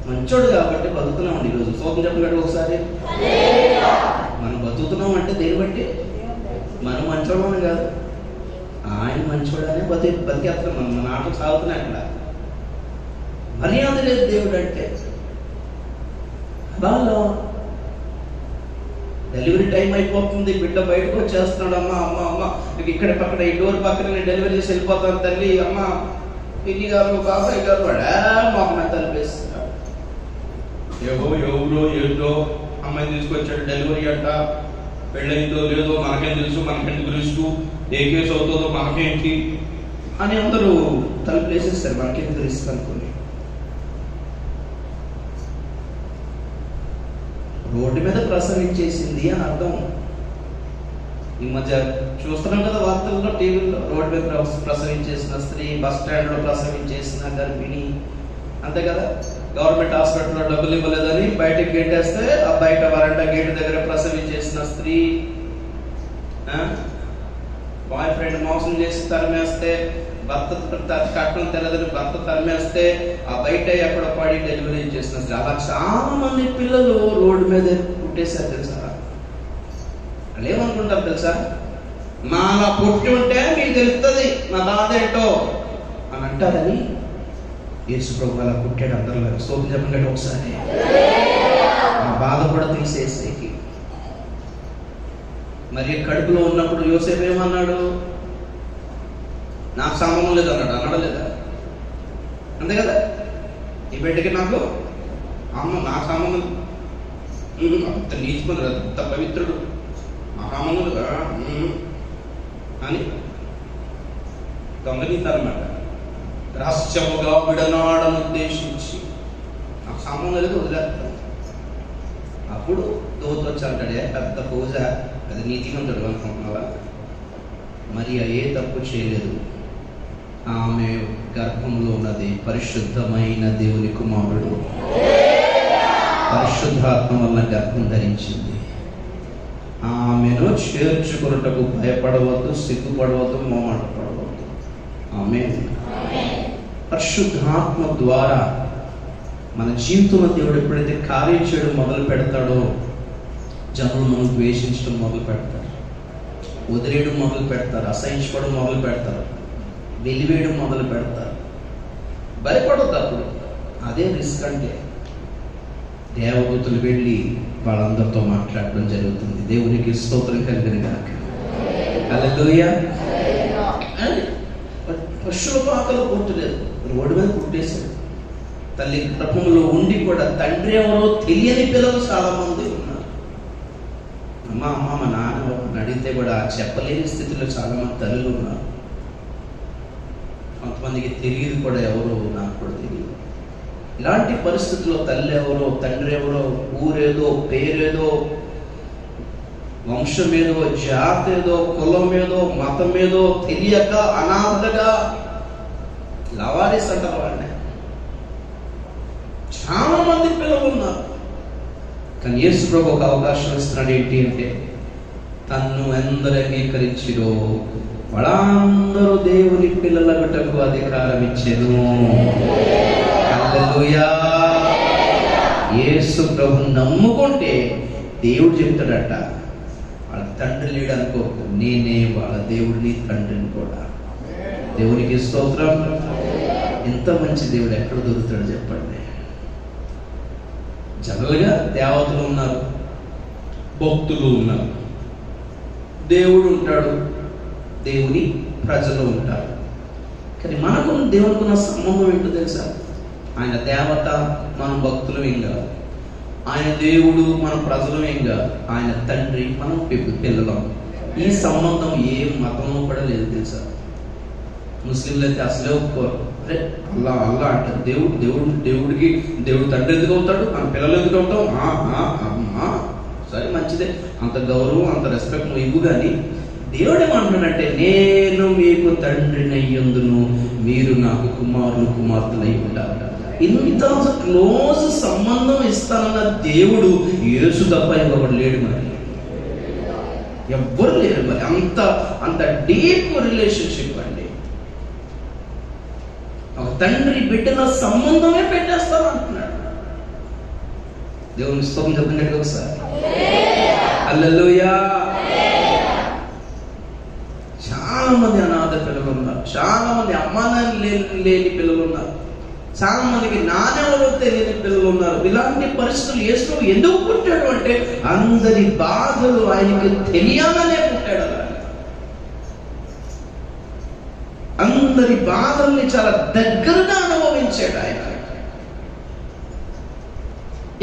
మంచోడు కాబట్టి బతుకుతున్నాం ఈరోజు. సోదం చెప్పగలడు ఒకసారి. మనం బతుకుతున్నాం అంటే దేని బట్టి? మనం మంచోడు అని కాదు, ఆయన మంచోడనే బతికేస్తున్నాం. మన ఆట సాగుతున్నాయి అక్కడ. మర్యాద లేదు దేవుడు అంటే. బాగా డెలివరీ టైం అయిపోతుంది, బిడ్డ బయటకు వచ్చేస్తున్నాడు. అమ్మ అమ్మ అమ్మ ఇక్కడ పక్కన ఈ డోర్ పక్కన నేను డెలివరీ చేసి వెళ్ళిపోతాను తల్లి, అమ్మ పిల్లి గారు బాబాయ్ గారు వాడా మాకు తలిపేస్తున్నాడు. ఎవరో ఏంటో అమ్మాయి తీసుకొచ్చాడు, డెలివరీ అంట, పెళ్ళైందో లేదో మనకేం తెలుసు, మనకెందుకు తెలుసు, ఏ కేసు అవుతుందో మనకేంటి అని అందరూ తలుపులేసేస్తారు. మనకేందుకు తెలుసు అనుకుని రోడ్డు మీద ప్రసవించేసింది అని అర్థం. ఈ మధ్య చూస్తున్నాం కదా వార్తల్లో, టీవీల్లో, రోడ్డు మీద ప్రసవించేసిన స్త్రీ, బస్ స్టాండ్లో ప్రసవించేసిన గర్భిణి, అంతే కదా. గవర్నమెంట్ హాస్పిటల్లో డబ్బులు ఇవ్వలేదని బయటకు గేటేస్తే ఆ బయట వరండా గేట్ దగ్గర ప్రసవించేసిన స్త్రీ, బాయ్ ఫ్రెండ్ మోసం చేసి తరిమేస్తే, భర్త కట్నం తెలదని భర్త తరిమేస్తే ఆ బయట ఎక్కడ పడి డెలివరీ చేసిన స్త్రీ. అలా చాలా మంది పిల్లలు రోడ్డు మీద పుట్టేశారు తెలుసా. వాళ్ళు ఏమనుకుంటారు తెలుసా, మా అలా పుట్టి ఉంటే మీకు తెలుస్తుంది నా బాధ ఏంటో అని అంటారని. యేసు ప్రభు అలా పుట్టాడు అందరిలో. స్తోత్రం చెప్పండి ఒకసారి. ఆ బాధ కూడా తీసేసేకి. మరి కడుపులో ఉన్నప్పుడు యోసేపు ఏమన్నాడు? నాకు సంబంధం లేదు అన్నాడు. అన్నాడు లేదా? అంతే కదా. ఈ బిడ్డకి నాకు అమ్మ నాకు సంబంధం, అంత నీచుకున్నాడు, అంత పవిత్రుడు, నా సంబంధం అని దొంగనీతారన్నమాట. రహస్యముగా విడనాడను ఉద్దేశించి నాకు సంబంధం లేదు వదిలేస్తాను. అప్పుడు దోత వచ్చి అంటాడే, పెద్ద పూజ, అది నీతిమంతుడు అనుకుంటున్నావా? మరి ఏ తప్పు చేయలేదు, ఆమె గర్భంలో ఉన్నది పరిశుద్ధమైన దేవుని కుమారుడు, పరిశుద్ధాత్మ వల్ల గర్భం ధరించింది. ఆమెను చేర్చుకున్నటకు భయపడవద్దు, సిగ్గుపడవద్దు, మొహమాటపడవద్దు. ఆమేన్. పరిశుద్ధాత్మ ద్వారా మన జీవితంలో దేవుడు ఎప్పుడైతే కార్యం చేయడం మొదలు పెడతాడో జనులు మనం ద్వేషించడం మొదలు పెడతారు, వదిలేయడం మొదలు పెడతారు, అసహించుకోవడం మొదలు పెడతారు, వెలివేయడం మొదలు పెడతారు. భయపడద్దు. అప్పుడు అదే రిస్క్. అంటే దేవదూతలు వెళ్ళి వాళ్ళందరితో మాట్లాడడం జరుగుతుంది. దేవునికి స్తోత్రం కలిగిన గాక. హల్లెలూయా. పశువుల పాకలో పుట్టలేదు, రోడ్డు మీద పుట్టేశాడు. తల్లి గర్భంలో ఉండి కూడా తండ్రి ఎవరో తెలియని పిల్లలు చాలా మంది ఉన్నారు. అమ్మ అమ్మ మా నాన్న అడిగితే కూడా చెప్పలేని స్థితిలో చాలా మంది తల్లులు ఉన్నారు. కొంతమందికి తెలియదు కూడా, ఎవరో నాకు కూడా తెలియదు. ఇలాంటి పరిస్థితుల్లో తల్లి ఎవరో, తండ్రి ఎవరో, ఊరేదో, పేరేదో, వంశం ఏదో, జాతి ఏదో, కులం ఏదో, మతం ఏదో తెలియక అనాథగా లవారీస్ అంటారు వాళ్ళని. చాలా మంది పిల్లలు ఉన్నారు. కానీ యేసు ప్రభు ఒక అవకాశం ఇస్తున్నాడు. ఏంటి అంటే, తన్ను ఎందరు అంగీకరించిరో వాళ్ళందరూ దేవుని పిల్లలగుటకు అధికారం ఇచ్చెను. హల్లెలూయా. యేసు ప్రభు నమ్ముకుంటే దేవుడు చెప్తాడట, వాళ్ళ తండ్రి లేడు అనుకోకు, నేనే వాళ్ళ దేవుడిని, తండ్రిని కూడా. దేవునికి స్తోత్రం. ఎంత మంచి దేవుడు ఎక్కడ దొరుకుతాడు చెప్పండి? జనరల్గా దేవతలు ఉన్నారు, భక్తులు ఉన్నారు, దేవుడు ఉంటాడు, దేవుని ప్రజలు ఉంటారు. కానీ మనకు దేవునికి ఉన్న సంబంధం ఏంటో తెలుసా? ఆయన దేవత, మనం భక్తులు ఏం కాదు. ఆయన దేవుడు, మన ప్రజలు ఏం కాదు. ఆయన తండ్రి, మనం పిల్లలం. ఈ సంబంధం ఏ మతంలో కూడా లేదు తెలుసా? ముస్లింలు అయితే అసలే ఒప్పుకోరు. అరే అల్లా అల్లా అంటారు. దేవుడు తండ్రి ఎందుకు అవుతాడు, మన పిల్లలు ఎందుకు అవుతాం? సరే మంచిదే, అంత గౌరవం అంత రెస్పెక్ట్ నువ్వు ఇవ్వు. కానీ దేవుడు ఏమంటున్నాడంటే, నేను మీకు తండ్రిని అయ్యందును, మీరు నాకు కుమారులు కుమార్తెలు అయి ఉండాలి. ఇంత క్లోజ్ సంబంధం ఇస్తానన్న దేవుడు యేసు తప్ప ఇంకొకటి లేడు. మరి ఎవ్వరు లేరు. మరి అంత డీప్ రిలేషన్షిప్ అండి. ఒక తండ్రి బిడ్డల సంబంధమే పెట్టేస్తాను అంటున్నాడు. దేవుని స్తోత్రం చెప్పండి ఒకసారి. హల్లెలూయా. చాలా మంది అనాథ పిల్లలు ఉన్నారు, చాలా మంది అమ్మానాన్ని లేని పిల్లలు ఉన్నారు, చాలా మందికి నాణ్యవలో తెలియని పిల్లలు ఉన్నారు. ఇలాంటి పరిస్థితులు యేసు ఎందుకు పుట్టాడు అంటే, అందరి బాధలు ఆయనకి తెలియాలనే పుట్టాడు. అలా అందరి బాధల్ని చాలా దగ్గరగా అనుభవించాడు ఆయన.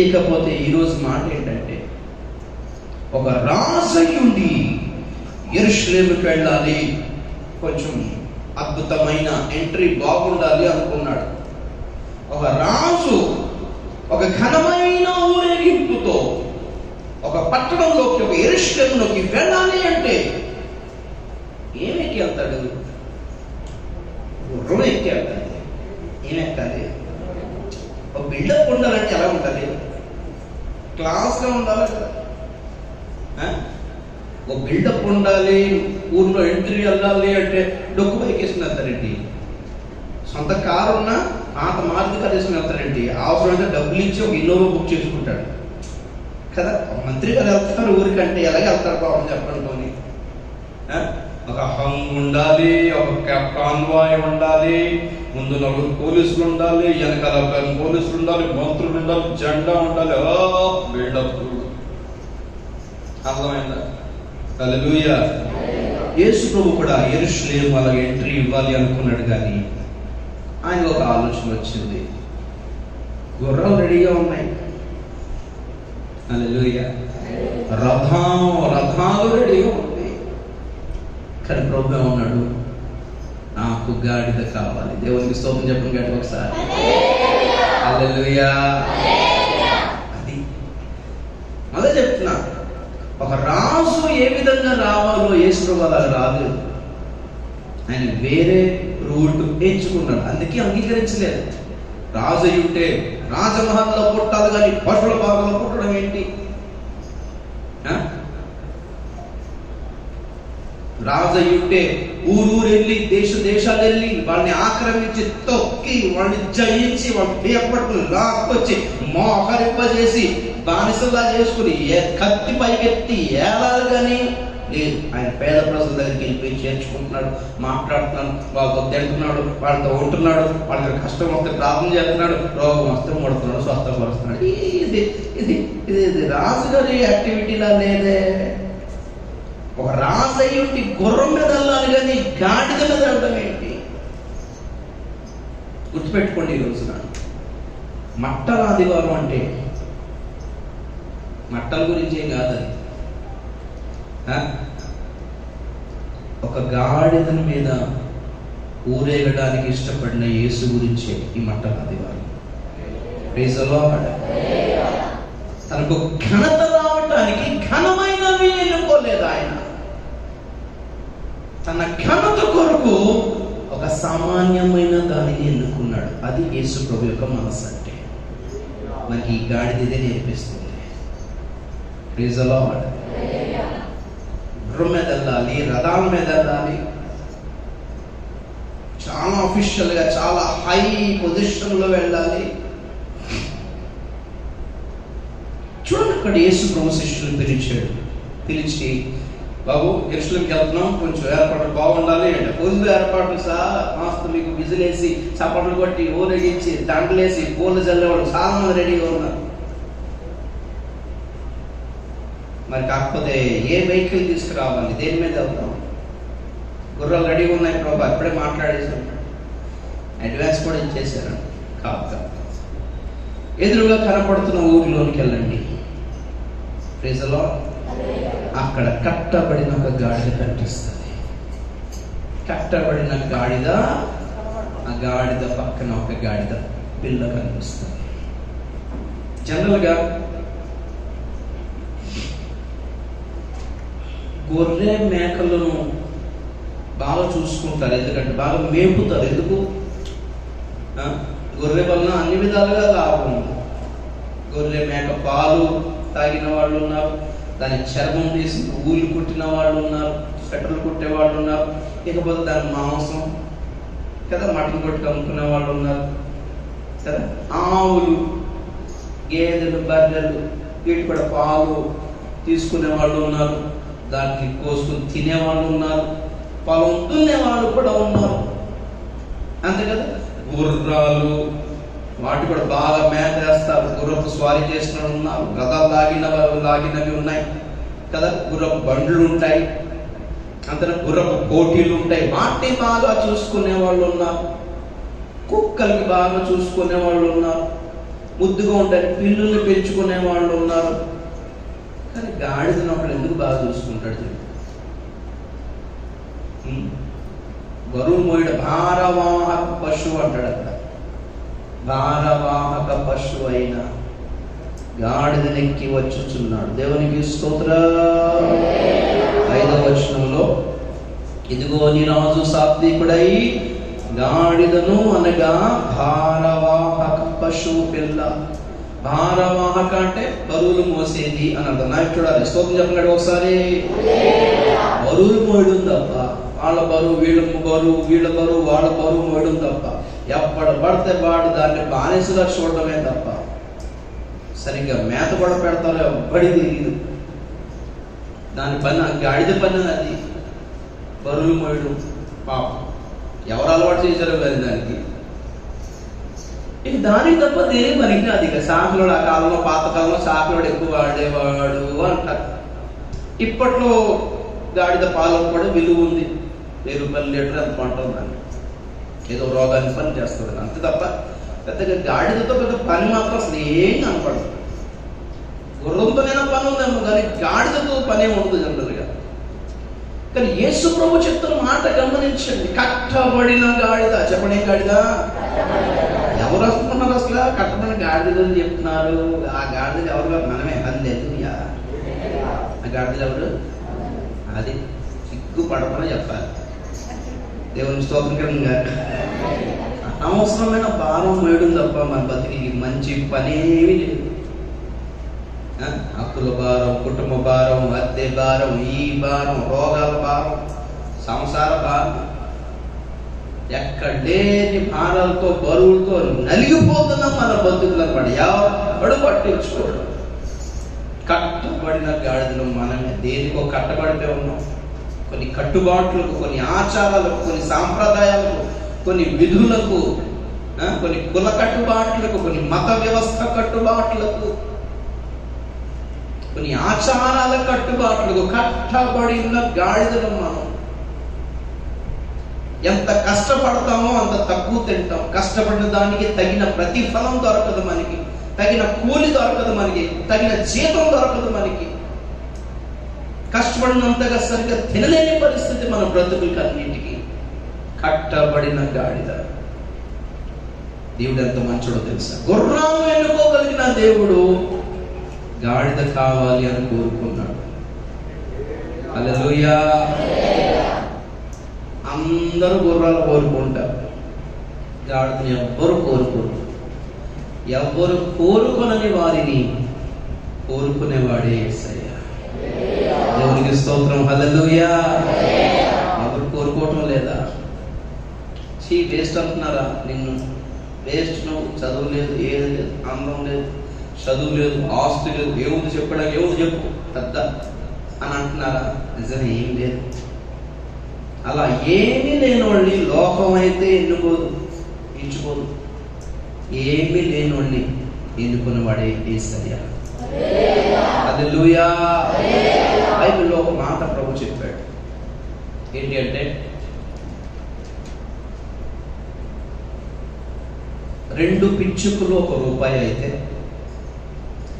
ఇకపోతే ఈరోజు మాట ఏంటంటే, ఒక రాజయ్యుండి యెరూషలేముకి వెళ్ళాలి, కొంచెం అద్భుతమైన ఎంట్రీ బాగుండాలి అనుకున్నాడు. ఒక రాజు ఒక ఘనమైన ఊరేగింపుతో ఒక పట్టణంలోకి, ఒక యెరూషలేములోకి వెళ్ళాలి అంటే ఏమెక్కి వెళ్తాడు? గుర్రం ఎక్కి వెళ్తాడు. ఏమెక్కాలి? ఒక బిల్డప్ ఉండాలంటే ఎలా ఉండాలి? క్లాస్గా ఉండాలి కదా. ఒక బిల్డప్ ఉండాలి. ఊర్లో ఎంట్రీ వెళ్ళాలి అంటే డొక్కు బైక్ వేసుకుని వెళ్తారేంటి? సొంత కారు ఉన్నా పాత మారుతి కారు వేసుకుని వెళ్తారేంటి? అవసరమైతే డబ్బులు ఇచ్చి ఒక ఇన్నోవా బుక్ చేసుకుంటాడు కదా. మంత్రి గారు వెళ్తున్నారు ఊరికంటే ఎలాగే వెళ్తారు బాబు చెప్పండి. ఒక హంగ్ ఉండాలి, ఒక కాన్వాయ్ ఉండాలి, ముందు 4 పోలీసులు ఉండాలి, వెనకాల పోలీసులు ఉండాలి, మంత్రులు ఉండాలి, జెండా ఉండాలి. బిల్డప్. అర్థమైందా? హల్లెలూయా. యేసు ప్రభు కూడా యెరూషలేము అలాగే ఎంట్రీ ఇవ్వాలి అనుకున్నాడు. కానీ ఆయన ఒక ఆలోచన వచ్చింది. గుర్రాలు రెడీగా ఉన్నాయి, హల్లెలూయా, రథాలు రెడీగా ఉంది. కానీ ప్రభు ఏమన్నాడు? నాకు గాడిద కావాలి. దేవునికి స్తోత్రం చెప్పండి గాడిద ఒకసారి. హల్లెలూయా. అది అదే చెప్తున్నా. ఒక రాజు ఏ విధంగా రావాలో యేసు ప్రభు అలా రాలేదు. ఆయన వేరే రూట్ ఎంచుకున్నాడు. అందుకే అంగీకరించలేదు. రాజు అయ్యుంటే రాజమహల్లో పుట్టాలి, కానీ పశువుల భాగంలో పుట్టడం ఏంటి? రాజు అయ్యుంటే ఊరు వెళ్ళి దేశాలు వెళ్ళి వాళ్ళని ఆక్రమించి తొక్కి వాళ్ళని జయించి వాళ్ళ పేపట్లు లాక్కొచ్చి మోహరింపజేసి బానిసల్లా చేసుకుని కత్తి పైకెత్తి ఏలాలి. కానీ లేదు, ఆయన పేద ప్రజల దగ్గరికి వెళ్ళిపోయి చేర్చుకుంటున్నాడు, మాట్లాడుతున్నాడు, వాళ్ళతో తింటున్నాడు, వాళ్ళతో ఉంటున్నాడు, వాళ్ళకి కష్టం వస్తే ప్రార్థన చేస్తున్నాడు, రోగం వస్తే ముడుతున్నాడు, స్వస్థపరుస్తున్నాడు. ఇది ఇది ఇది రాజుగారి యాక్టివిటీలా లేదే. ఒక రాజయ్యుంటి గుర్రం మీద వెళ్ళాలి, కానీ గాడిద మీద వెళ్ళడం ఏంటి? గుర్తుపెట్టుకోండి. ఈ రోజున మట్టల ఆదివారం అంటే మట్టల గురించి ఏం కాదని, ఒక గాడిద మీద ఊరేగడానికి ఇష్టపడిన యేసు గురించే ఈ మట్టల ఆదివారం. Praise the lord. తనకు ఘనత రావటానికి ఘనమైనవి ఎన్నుకోలేదు ఆయన. తన ఘనత కొరకు ఒక సామాన్యమైన దానిని ఎన్నుకున్నాడు. అది యేసు ప్రభు యొక్క మనసు అంటే. మనకి ఈ గాడిదే నేర్పిస్తుంది. Praise the lord. గుర్రం మీద వెళ్ళాలి, రథాల మీద వెళ్ళాలి, చాలా అఫీషియల్ గా, చాలా హై పొజిషన్ లో వెళ్ళాలి. చూడండి, అక్కడ యేసు ప్రభు శిష్యులు పిలిచి బాబు యెరూషలేంకి వెళ్తున్నాం, కొంచెం ఏర్పాట్లు బాగుండాలి అంటే ముందు ఏర్పాట్లు సార్ మాస్తు మీకు విజిలేసి చప్పట్లు కొట్టి ఊరేగించి దండలేసి పూలు చల్లేవాళ్ళు చాలా మంది రెడీగా ఉన్నారు. మరి కాకపోతే ఏ వెహికల్ తీసుకురావాలి, దేని మీద వెళ్తాం? గుర్రాలు రెడీగా ఉన్నాయి ప్రభా, ఇప్పుడే మాట్లాడేసాం, అడ్వాన్స్ కూడా ఇచ్చేసారు. కాదు, ఎదురుగా కనపడుతున్న ఊరిలోనికి వెళ్ళండి. ప్రైజ్లో అక్కడ కట్టబడిన ఒక గాడిద కనిపిస్తుంది. కట్టబడిన గాడిద, ఆ గాడిద పక్కన ఒక గాడిద పిల్ల కనిపిస్తుంది. జనరల్గా గొర్రె మేకలను బాగా చూసుకుంటారు, ఎందుకంటే బాగా మేపుతారు. ఎందుకు? గొర్రె వలన అన్ని విధాలుగా లాభం ఉంది. గొర్రె మేక పాలు తాగిన వాళ్ళు ఉన్నారు, దాని చర్మం తీసి ఊళ్ళు కుట్టిన వాళ్ళు ఉన్నారు, స్వెటర్లు కుట్టే వాళ్ళు ఉన్నారు, ఇకపోతే దాని మాంసం కదా మటన్ కొట్టుకు అమ్ముకునే వాళ్ళు ఉన్నారు కదా. ఆవులు, గేదెలు, బర్రెలు వీటి కూడా పాలు తీసుకునే వాళ్ళు ఉన్నారు, దాన్ని కోసుకుని తినేవాళ్ళు ఉన్నారు, పొలం దున్నే వాళ్ళు కూడా ఉన్నారు, అంతే కదా. గుర్రాలు వాటి కూడా బాగా మేత వేస్తారు, గుర్రపు స్వారీ చేసిన ఉన్నారు, గదాలు లాగినవి ఉన్నాయి కదా, గుర్రపు బండ్లు ఉంటాయి, అంతే గుర్రపు పోటీలు ఉంటాయి, వాటిని బాగా చూసుకునే వాళ్ళు ఉన్నారు, కుక్కలకి బాగా చూసుకునే వాళ్ళు ఉన్నారు, ముద్దుగా ఉంటాయి పిల్లుల్ని పెంచుకునే వాళ్ళు ఉన్నారు. కానీ గాడిదని ఒకడు ఎందుకు బాగా చూసుకుంటాడు? బరువు మోయడ భారవాహక పశువు అంటాడు. అక్కడ భారవాహక పశువు అయిన గాడిదనెక్కి వచ్చుచున్నాడు. దేవునికి స్తోత్రం. 5వ వచనంలో, ఇదిగో నీ రాజు సాత్వికుడై గాడిదను అనగా భారవాహక పశువు పిల్ల. భారవాహక అంటే బరువులు మోసేది అని అర్థం. నాకు చూడాలి, స్తోత్రం చెప్పండి ఒకసారి. బరువులు మోయడం తప్ప, వాళ్ళ బరువు వీళ్ళ బరువు, వీళ్ళ బరువు వాళ్ళ బరువు మోయడం తప్ప, ఎప్పుడు పడితే వాడు దాన్ని బానిసగా చూడటమే తప్ప సరిగ్గా మేత కూడా పెడతారో ఎవ్వడి తెలియదు. దాని పని గాడిద పని అది, బరువులు మోయడం. పాపం ఎవరు అలవాటు చేశారో కానీ దానికి, ఇక దానికి తప్ప దేని పనికి అది. ఇక సాకులోడు ఆ కాలంలో, పాతకాలంలో సాకులోడు ఎక్కువ వాడేవాడు అంటారు. ఇప్పట్లో గాడిద పాలకు కూడా విలువ ఉంది, 1000 రూపాయలు లీటర్ ఎంత కొంటాం దాన్ని, ఏదో రోగానికి పని చేస్తుంది అంతే తప్ప పెద్దగా గాడిదతో పెద్ద పని మాత్రం అసలు ఏం కనపడదు. గుర్రంతోనైనా పని ఉందేమో కానీ గాడిదతో పని ఉండదు జనరల్గా. కానీ యేసు ప్రభు చెప్తున్న మాట గమనించండి, కట్టబడిన గాడిద. చెప్పండి, ఏం గాడిద? ఎవరు వస్తున్నారు అసలు? కట్టబడిన గాడిదని చెప్తున్నారు. ఆ గాడిద ఎవరు? మనమే. హల్లెలూయా. ఆ గాడిదలు ఎవరు? అది సిగ్గుపడమని చెప్పాలి. దేవుని స్తోత్రంగా. అనవసరమైన భారం వేయడం తప్ప మన బతికి మంచి పనేమీ లేదు. అప్పుల భారం, కుటుంబ భారం, అద్దె భారం, ఈ భారం, రోగాల భారం, సంసార భారం, ఎక్కడ లేని భారాలతో బరువులతో నలిగిపోతున్నాం మన బతుకులను పడి. ఎవడు పట్టించుకోవడం. కట్టబడిన గాడిదలు మనమే. దేనికో కట్టబడిపోయి ఉన్నాం. కొన్ని కట్టుబాట్లకు, కొన్ని ఆచారాలకు, కొన్ని సాంప్రదాయాలకు, కొన్ని విధులకు, కొన్ని కుల కట్టుబాట్లకు, కొన్ని మత వ్యవస్థ కట్టుబాట్లకు, కొన్ని ఆచారాల కట్టుబాట్లకు కట్టబడిన గాడిదలు మనం. ఎంత కష్టపడతామో అంత తక్కువ తింటాం. కష్టపడిన దానికి తగిన ప్రతిఫలం దొరకదు మనకి, తగిన కూలి దొరకదు మనకి, తగిన జీతం దొరకదు మనకి. కష్టపడినంతగా సరిగ్గా తినలేని పరిస్థితి మన బ్రతుకులకి అన్నింటికి. కట్టబడిన గాడిద. దేవుడు ఎంత మంచోడో తెలుసా? గుర్రాలను ఎన్నుకోగలిగిన దేవుడు గాడిద కావాలి అని కోరుకున్నాడు. హల్లెలూయా. అందరూ గుర్రాలు కోరుకుంటారు, గాడిదని ఎవ్వరు కోరుకోరు. ఎవ్వరు కోరుకొనని వారిని కోరుకునేవాడే యేసయ్య. దేవునికి స్తోత్రం. హల్లెలూయా. ఎవరు కోరుకోవటం లేదా? వేస్ట్ అంటున్నారా? నిన్ను వేస్ట్, నువ్వు చదువు లేదు, ఏది లేదు, అందం లేదు, చదువు లేదు, ఆస్తి లేదు, ఏముంది చెప్పడానికి? ఏముంది చెప్పు? పెద్ద అని అంటున్నారా? నిజంగా ఏం లేదు. అలా ఏమీ లేని వాళ్ళని లోకం అయితే ఎంచుకోదు. ఏమీ లేని వాళ్ళని ఎన్నుకున్న వాడే యేసయ్య. హల్లెలూయా. బైబిల్లో ఒక మాట ప్రభు చెప్పాడు. ఏంటి అంటే, 2 పిచ్చుకలు ₹1 అయితే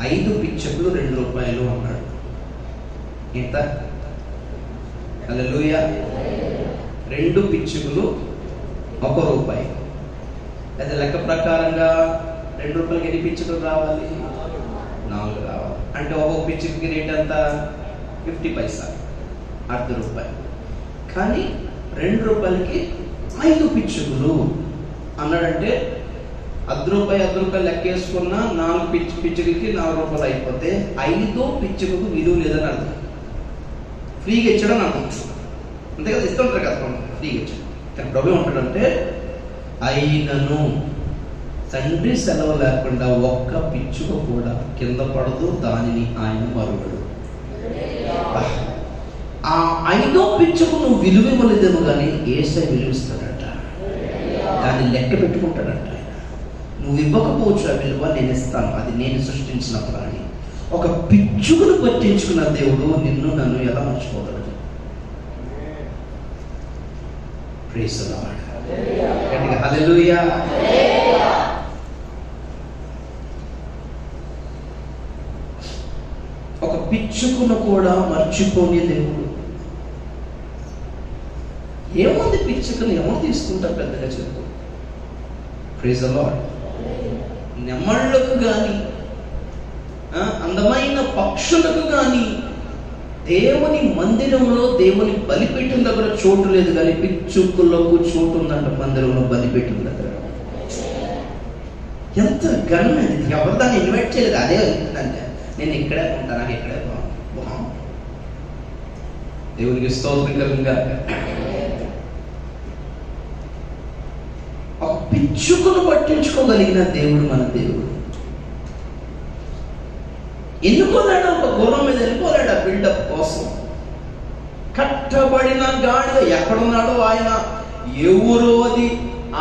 5 పిచ్చుకలు ₹2 అన్నాడు. ఎంత? హల్లెలూయా. 2 పిచ్చుకలు ₹1. అయితే లెక్క ప్రకారంగా ₹2 ఎన్ని పిచ్చుకలు రావాలి? 4 రావాలి. అంటే ఒక్కొక్క పిచ్చుకకి రేట్ ఎంత? 50 పైసా, ₹1/2. కానీ ₹2కి 5 పిచ్చుకలు అన్నాడంటే ₹1 లెక్కేసుకున్న 4 పిచ్చుకలకి ₹4 అయిపోతే 5 పిచ్చుకకు విలువ లేదని అర్థం. ఫ్రీగా ఇచ్చడం అర్థం. అంతే కదా, ఇస్తుంటారు కదా ఫ్రీగా ఇచ్చడం. కానీ ప్రభు ఏమంటాడంటే, అయినను తండ్రి సెలవు లేకుండా ఒక్క పిచ్చుక కూడా కింద పడదు, దానిని ఆయన మరుగడు. ఆ 5వ పిచ్చుకు నువ్వు విలువ ఇవ్వలేదేమో కానీ యేసయ్య విలువిస్తాడట. దాన్ని లెక్క పెట్టుకుంటాడట. నువ్వు ఇవ్వకపోవచ్చు ఆ విలువ, నేను ఇస్తాను. అది నేను సృష్టించిన ప్రాణి. ఒక పిచ్చుకును పట్టించుకున్న దేవుడు నిన్ను నన్ను ఎలా మర్చిపోతాడు? Praise the lord. హల్లెలూయా. ఒక పిచ్చుకును కూడా మర్చిపోని దేవుడు. ఏముంది పిచ్చుకను ఎవరు తీసుకుంటారు పెద్దగా చెప్పు? Praise the lord. నెమళ్ళకు కానీ అందమైన పక్షులకు కానీ దేవుని మందిరంలో దేవుని బలిపీఠం దగ్గర చోటు లేదు, కానీ పిచ్చుకులకు చోటు ఉందంట మందిరంలో బలిపీఠం దగ్గర. ఎంత ఘనమైనది! ఎవరు దాన్ని ఇన్వైట్ చేయలేదు. అదే అంటే నేను ఇక్కడే ఉంటాను, నాకు ఇక్కడే బాగుంది. దేవునికి స్తోత్రం కలుగుగా. ఒక పిచ్చుకను పట్టించుకోగలిగిన దేవుడు మన దేవుడు. ఎన్నుకోలేడా? ఒక గుర్రం మీద వెళ్ళిపోలేడా బిల్డప్ కోసం? కట్టబడిన గాడిద ఎక్కడున్నాడో ఆయన, ఏ ఊరో అది,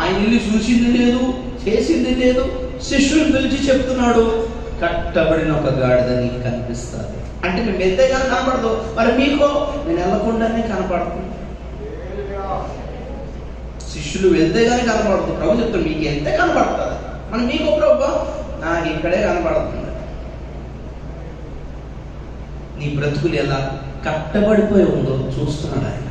ఆయన ఇల్లు చూసింది లేదు, చేసింది లేదు. శిష్యులు పిలిచి చెప్తున్నాడు, కట్టబడిన ఒక గాడిద నీకు కనిపిస్తుంది. అంటే మేము వెళ్తే కానీ కనపడదు, మరి మీకో నేను వెళ్ళకుండానే కనపడుతుంది. శిష్యులు వెళ్తే కానీ కనపడుతుంది. ప్రభు చెప్తాడు, మీకు వెళ్తే కనపడుతుంది. మరి మీకో ప్రభు నాకు ఇక్కడే కనపడుతుంది. నీ బ్రతుకులు ఎలా కట్టబడిపోయి ఉందో చూస్తున్నాడు ఆయన.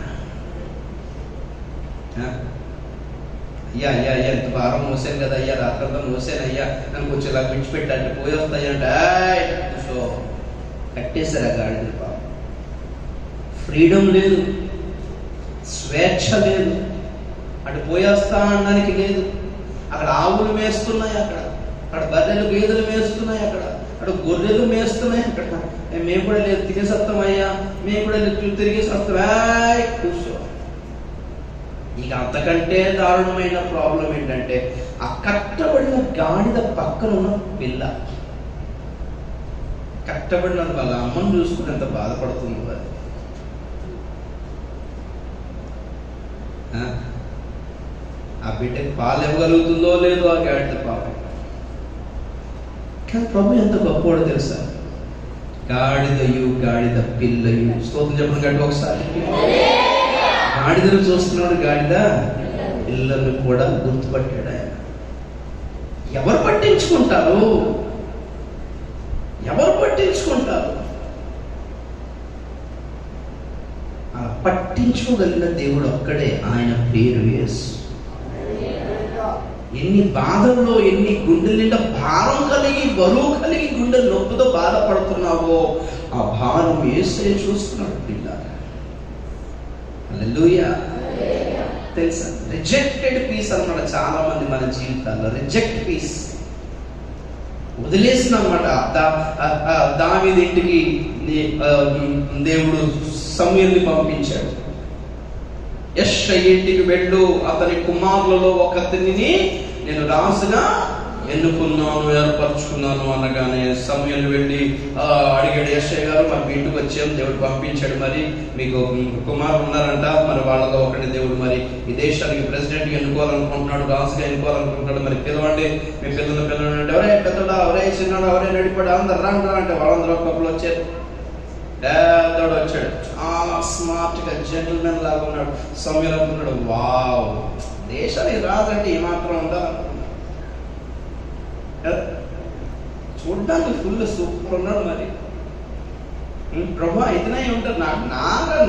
అయ్యా అయ్యా అయ్యా ఎంత భారం మోసాను కదా అయ్యా, రాత్రంతా మోసాను అయ్యా, నన్ను కొంచెం ఇలా విడిచిపెట్టంటే పోయి వస్తాయంటే కట్టేశారు ఆ గాడిని. పాపం ఫ్రీడమ్ లేదు, స్వేచ్ఛ లేదు, అటు పోయేస్తా అనడానికి లేదు. అక్కడ ఆవులు మేస్తున్నాయి, అక్కడ బర్రెలు గేదెలు మేస్తున్నాయి, అక్కడ గొర్రెలు మేస్తున్నాయి. అక్కడ మేము కూడా లేదు, తిరిగేసేస్తాం అయ్యా, మేము కూడా తిరిగేసేస్తాం. కూర్చో. ఇక అంతకంటే దారుణమైన ప్రాబ్లం ఏంటంటే, ఆ కట్టబడిన గాడిద పక్కన ఉన్న పిల్ల, కట్టబడిన వాళ్ళ అమ్మను చూసుకుని ఎంత బాధపడుతుంది అది. ఆ బిడ్డకి పాలు ఇవ్వగలుగుతుందో లేదో ఆ గాడిద పాపం. కానీ ప్రభు ఎంత గొప్పవాడో తెలుసా? గాడిదయు గాడిద పిల్లయు. స్తోత్రం చెప్పండి గట్టి ఒకసారి. గాడిదను చూస్తున్నాడు, గాడిద పిల్లలను కూడా గుర్తుపట్టాడు ఆయన. ఎవరు పట్టించుకుంటారు? ఎవరు పట్టించుకుంటారు? అలా పట్టించుకోగలిగిన దేవుడు ఒక్కడే, ఆయన పేరు యేసు. ఎన్ని బాధల్లో, ఎన్ని గుండెల నిండా భారం కలిగి, బరువు కలిగి, గుండె నొప్పితో బాధపడుతున్నావో ఆ భారం యేసే చూస్తున్నాడు పిల్ల. హల్లెలూయా. తెలుసా, రిజెక్టెడ్ పీస్ అన్నమాట. చాలా మంది మన జీవితాల్లో రిజెక్ట్ పీస్ వదిలేసిన అన్నమాట. దావీదు ఇంటికి దేవుడు సమూయేలుని పంపించాడు. యెష్షయి ఇంటికి వెళ్ళు, అతని కుమారులలో ఒకరిని నేను రాజుగా ఎన్నుకున్నాను, ఏర్పరచుకున్నాను అనగానే సమూయేలు వెళ్ళి అడిగాడు, యెషయా గారు మా ఇంటికి వచ్చాం, దేవుడు పంపించాడు, మరి మీకు కుమారులు ఉన్నారంట, మరి వాళ్ళలో ఒకటి దేవుడు మరి ఈ దేశానికి ప్రెసిడెంట్ ఎన్నుకోవాలనుకుంటున్నాడు, రాజుగా ఎన్నుకోవాలనుకుంటున్నాడు, మరి పిలవండి, మీ పిల్లలు అంటే ఎవరే పెద్దడా, ఎవరే చిన్నాడు, ఎవరే నడిపాడు, అందరు రా అంటే వాళ్ళందరూ ఒక్కొక్కరు వచ్చారు. పెద్దోడు వచ్చాడు, చాలా స్మార్ట్ గా జెంటిల్మెన్ లాగా ఉన్నాడు. సమూయేలు అనుకున్నాడు, వావ్, దేశానికి రాజంటే ఏమాత్రం ఉందా, చూడ్డానికి ఫుల్ సూపర్ ఉన్నాడు. మరి ప్రభు ఇతనే ఉంటాడు,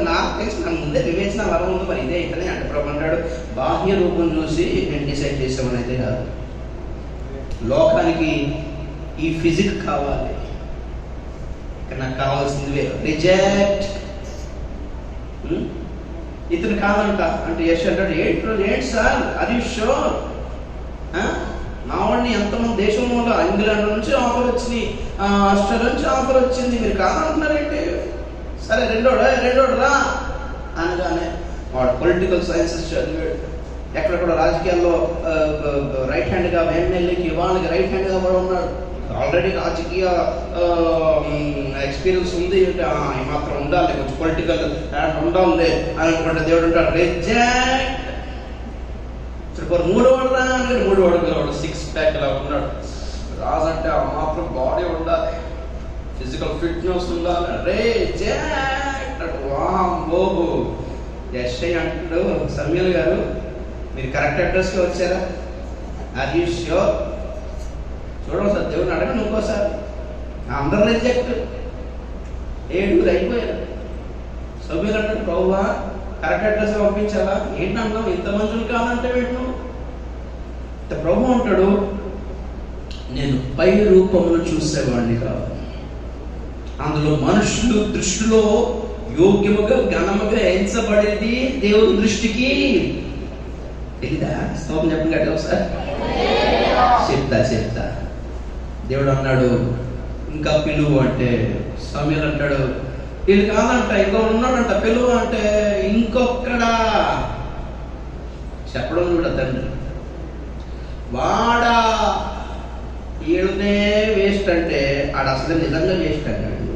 నాకు తెలిసి నాకు ముందే వివేచన వరం ఉంది, మరి ఇదే ఇతనే అంటే ప్రభు అంటాడు, బాహ్య రూపం చూసి నేను డిసైడ్ చేసామని అయితే కాదు, లోకానికి ఈ ఫిజిక్ కావాలి, నాకు కావాల్సింది రిజెక్ట్. ఇతను కాదంట అంటే యెషయా అంటాడు, ఏంటి సార్, అది షూర్, నా వాడిని ఎంతమంది దేశంలో ఇంగ్లాండ్ నుంచి ఆఫర్ వచ్చింది, ఆస్ట్రేలియా నుంచి ఆఫర్ వచ్చింది, మీరు కాదంటున్నారేంటి, సరే రెండోడు రా అనగానే వాడు పొలిటికల్ సైన్సెస్ చదివాడు, ఎక్కడెక్కడ రాజకీయాల్లో రైట్ హ్యాండ్గా ఎమ్మెల్యేకి వాళ్ళకి రైట్ హ్యాండ్గా కూడా ఉన్నాడు, ఆల్రెడీ రాజకీయ ఎక్స్పీరియన్స్ ఉంది, మాత్రం ఉండాలి, కొంచెం పొలిటికల్ ఉండాలి అని అనుకుంటే దేవుడు ఉంటాడు, రిజెక్ట్. మూడోవాడు రా అంటే మూడోవాడు 6 ప్యాక్ లా ఉన్నాడు. రాజు అంటే ఆ మాత్రం బాడీ ఉండాలి, ఫిజికల్ ఫిట్నెస్ ఉండాలి, రిజెక్ట్. వాంబోబు యెషయా అంటాడు, సమూయేలు గారు మీరు కరెక్ట్ అడ్రస్కి వచ్చారా, ఆర్ యూ ష్యూర్, చూడండి సార్, దేవుడిని అడగండి ఇంకోసారి. అందరూ రిజెక్ట్, 7 అయిపోయారు. సమూయేలు అంటాడు, ప్రభువా కరెక్ట్ అడ్రస్ పంపించాలా, ఏంటన్నావు, ఇంత మంచులు కాదంటే ఏంటను. ప్రభు అంటాడు, నేను పై రూపమును చూసేవాడిని కాదు, అందులో మనుషులు దృష్టిలో యోగ్యముగా ఘనముగా ఎంచబడేది దేవుని దృష్టికి తెలీదా. స్తోత్రం చెప్పండి కదా ఒకసారి, చెప్తా. దేవుడు అన్నాడు, ఇంకా పిలువు అంటే సమూయేలు అంటాడు, వీళ్ళు కాదంట, ఇంకో ఉన్నాడంట, పిలువు అంటే ఇంకొక్కడా చెప్పడం కూడా తండ్రి, వాడా వీళ్ళనే వేస్ట్ అంటే ఆడ అసలు నిజంగా వేస్ట్ అన్నాడు.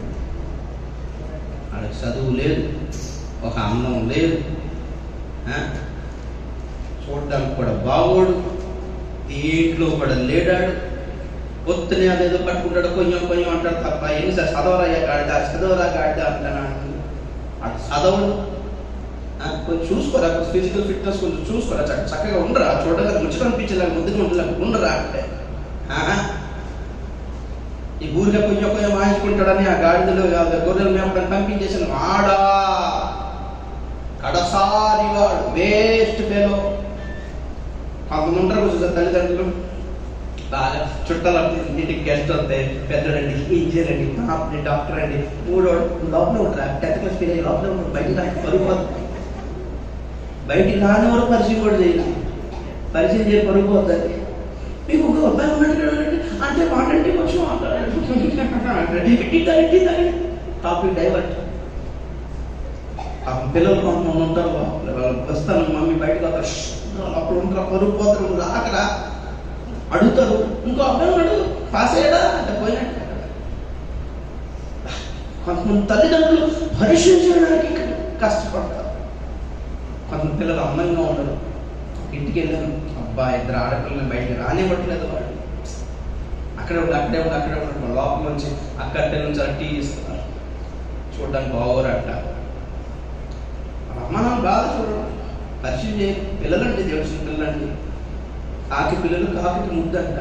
ఆడకి చదువు లేదు, ఒక అందం లేదు, చూడడానికి కూడా బాగోడు, దీంట్లో కూడా లేడాడు, పొద్దునే అదేదో పట్టుకుంటాడు, కొంచెం అంటాడు తప్ప ఏమి సార్ చదవరా గాడిద అంటున్నాడు. అటు చదవడు, కొంచెం చూసుకోరా, ఫిజికల్ ఫిట్నెస్ కొంచెం చూసుకోరా, చక్కగా ఉండరా, చూడగా ముచ్చట అనిపించేలా ముద్దుగా ఉండరా అంటే ఈ ఊరిగా కొంచెం వాయించుకుంటాడని ఆ గాడిదలు గొర్రెలు మేపడానికి పంపించేసిన వాడా కడసారి వాడు, వేస్ట్ ఫెలో. కొంతమంది ఉంటారు కొంచెం తల్లిదండ్రులు బాగా చుట్టాలు ఇంటికి గెస్ట్ వస్తే, పెద్దడండి, ఇంజనీర్ అండి, పాపని, డాక్టర్ అండి, మూడోడు లోపల ఉంటారా, 10th క్లాస్ ఫెయిల్ అయ్యి లోపల ఉంటారు, బయటికి రాని పరుగుపోతుంది, బయటికి రాని వరకు పరిచయం కూడా చేయాలి, పరిచయం చేసి పరుగుపోతుంది. మీకు ఒక అబ్బాయి ఉన్నట్టు అంటే మాట్లాడి కొంచెం టాపిక్ డైవర్ట్. పిల్లలు కొంతమంది ఉంటారు, వాళ్ళు వస్తాను మమ్మీ బయటకు వస్తారు, అప్పుడు ఉంటారు, పరుగుపోతారు, రాకరా అడుగుతారు, ఇంకో అబ్బాయి ఉన్నాడు పాస్ అయ్యాడా అంటే పోయినట్టు. కొంతమంది తల్లిదండ్రులు పరిశీలించడానికి కష్టపడతారు. కొంతమంది పిల్లలు అందంగా ఉండరు, ఇంటికి వెళ్ళాను, అబ్బా 2 ఆడపిల్లలు బయటకు రానివ్వట్లేదు, వాడు అక్కడే ఉండి లోపల నుంచి అక్కడి నుంచి అలా టీ ఇస్తున్నారు, చూడడానికి బాగోరట. అమ్మ నాన్న బాగా చూడడం, పరిచయం చేయ పిల్లలండి, దేవుడి పిల్లలండి, కాకి పిల్లలు కాకి ముద్దంట,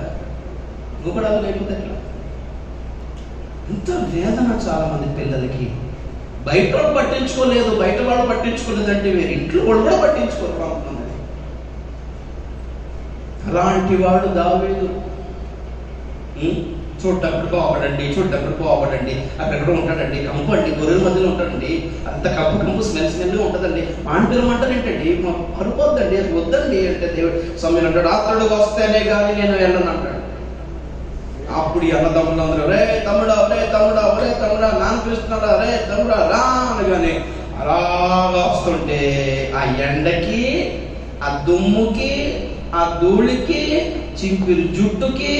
గుబడాలు లేకపోతే ఎట్లా. ఇంత వేదన చాలా మంది పిల్లలకి, బయట వాళ్ళు పట్టించుకోలేదు, బయట వాళ్ళు పట్టించుకోలేదంటే వేరు, ఇంట్లో వాళ్ళు కూడా పట్టించుకోరు కొంతమంది. అలాంటి వాడు దావీదు. చూడటప్పుడు పోవడండి, అక్కడ ఉంటాడండి, కంపు అండి, గొర్రెల మధ్యలో ఉంటాడండి, అంత కంపు స్మెల్ ఉంటుందండి, మాంటిలో అంటారు ఏంటండి, పడిపోద్దండి, అది వద్దండి అంటే దేవుడు సమయం అంటాడు, అతడు వస్తేనే కానీ నేను వెళ్ళను అంటాడు. అప్పుడు అన్నదమ్ములందరూ రే తమ్ముడా నాన్న పిలుస్తున్నాడా, రే తమ్ముడా రా అనగానే అలాగా వస్తుంటే ఆ ఎండకి, ఆ దుమ్ముకి, ఆ ధూళికి చింపిరి జుట్టుకి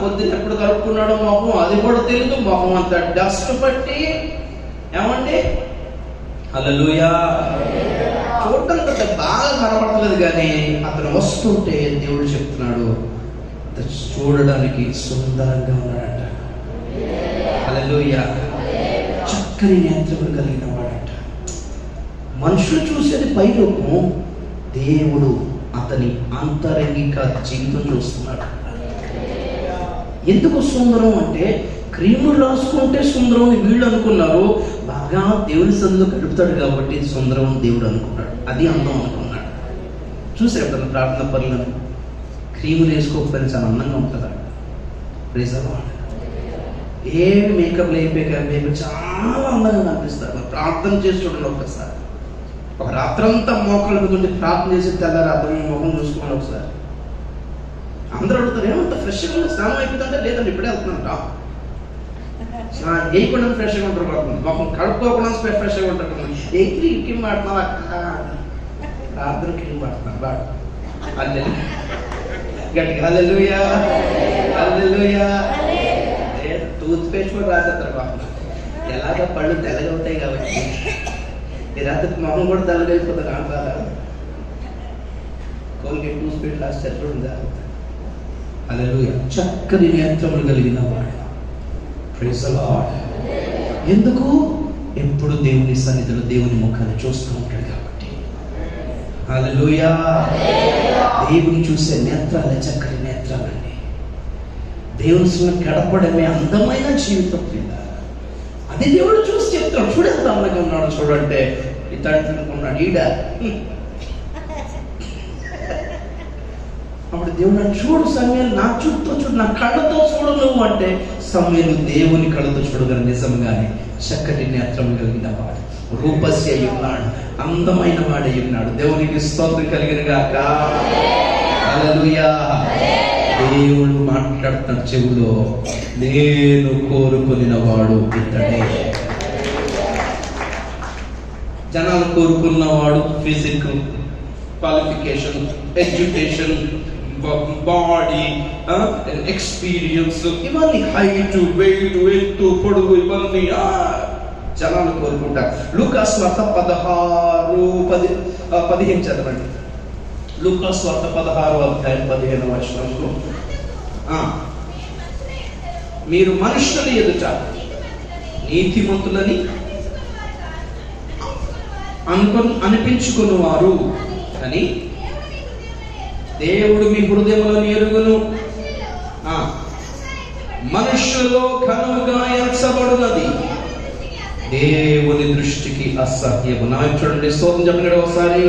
పొద్దున్న ఎప్పుడు కలుపుకున్నాడో మొహం అది కూడా తెలియదు. మొహం అంతా డస్ట్ పట్టి ఏమండి హల్లెలూయా చూడటానికి బాగా కనపడలేదు, కానీ అతను వస్తుంటే దేవుడు చెప్తున్నాడు చూడడానికి సుందరంగా ఉన్నాడట. హల్లెలూయా చక్కని నేత్రములు కలిగిన వాడట. మనుషులు చూసేది పైరూపం, దేవుడు అతని అంతరంగిక జీవితం చూస్తున్నాడు. ఎందుకు సుందరం అంటే క్రీములు రాసుకుంటే సుందరం అని వీళ్ళు అనుకున్నారు. బాగా దేవుని సన్నిధిలో గడుపుతాడు కాబట్టి సుందరం అని దేవుడు అనుకున్నాడు. అది అందం అనుకున్నాడు. చూసారు కదా ప్రార్థన పనులను క్రీములు వేసుకోకపోయినా చాలా అందంగా ఉంటుందా? ఏమి మేకప్ అయిపోయి చాలా అందంగా కనిపిస్తారు. ప్రార్థన చేసి చూడండి ఒక్కసారి. ఒక రాత్రంతా మోకాళ్ళ మీద ఉండి ప్రార్థన చేసి తెల్లారి అర్థం మొహం చూసుకోండి ఒకసారి. అందరూ అడుగుతారు ఏమంత ఫ్రెష్గా ఉంది, స్నానం అయిపోతుంటే లేదండి ఇప్పుడే వెళ్తున్నా. స్నానం వేయకుండా ఫ్రెష్గా ఉంటారు, మొహం కడుక్కోకుండా ఫ్రెష్గా ఉంటారు. ఏ క్రీమ్ వాడుతున్నావా? ప్రార్థన క్రీమ్ వాడుతున్నాను వాడు అల్లె గట్టిగా హల్లెలూయా హల్లెలూయా. టూత్ పేస్ట్ కూడా రాసేస్తారు పాపం. ఎలాగో పళ్ళు తెల్లగా ఉంటాయి కాబట్టి ఈ రాత్రి మొహం కూడా తెల్లగా అయిపోతుంది. ఆపాల కోల్గేట్ టూత్ పేస్ట్ రాస్తారు చూడండి జాగ్రత్త. హల్లెలూయా చక్కని నేత్రములు కలిగిన వాడు. Praise the lord. ఎందుకు? ఎప్పుడు దేవుని సన్నిధిలో దేవుని ముఖాన్ని చూస్తూ ఉంటాడు కాబట్టి. హల్లెలూయా దేవుని చూసే నేత్రాలే చక్కని నేత్రాలండి. దేవుని గడపడమే అందమైన జీవితం మీద. అది దేవుడు చూసి చెప్తాడు చూడు ఎంత అందంగా ఉన్నాడు చూడంటే ఇతడు అనుకున్నాడు ఈడ. అప్పుడు దేవుడు నన్ను చూడు సమయాలు నా చుట్టూ చూడు, నా కళ్ళతో చూడు నువ్వు అంటే సమయాలు దేవుని కళ్ళతో చూడగల నిజంగానే చక్కటి నేత్రం కలిగిన వాడు, రూపస్య అయి ఉన్నాడు, అందమైన వాడై ఉన్నాడు. దేవునికి స్తోత్రం కలిగిన గాక. హల్లెలూయా. దేవుడు మాట్లాడుతున్న చెవులో నేను కోరుకున్న వాడు ఇతడే. జనాలు కోరుకున్నవాడు physical qualification, education, body, experience, ఇవన్నీ హైట్, వెయిట్, ఎత్తు, పొడుగు, ఇవన్నీ జనాలు కోరుకుంటారు. లూకాసు వార్త 16:15 చదవండి. లూకాసు వార్త 16:15 మీరు మనుషుల ఎదుట నీతిమంతులని అనిపించుకున్నవారు కానీ దేవుడు మీ హృదయములను ఎరుగును, మనుషులలో ఘనముగా ఎంచబడునది దేవుని దృష్టికి అసహ్యము. నా చూడండి స్తోత్రం చెప్పండి ఒకసారి.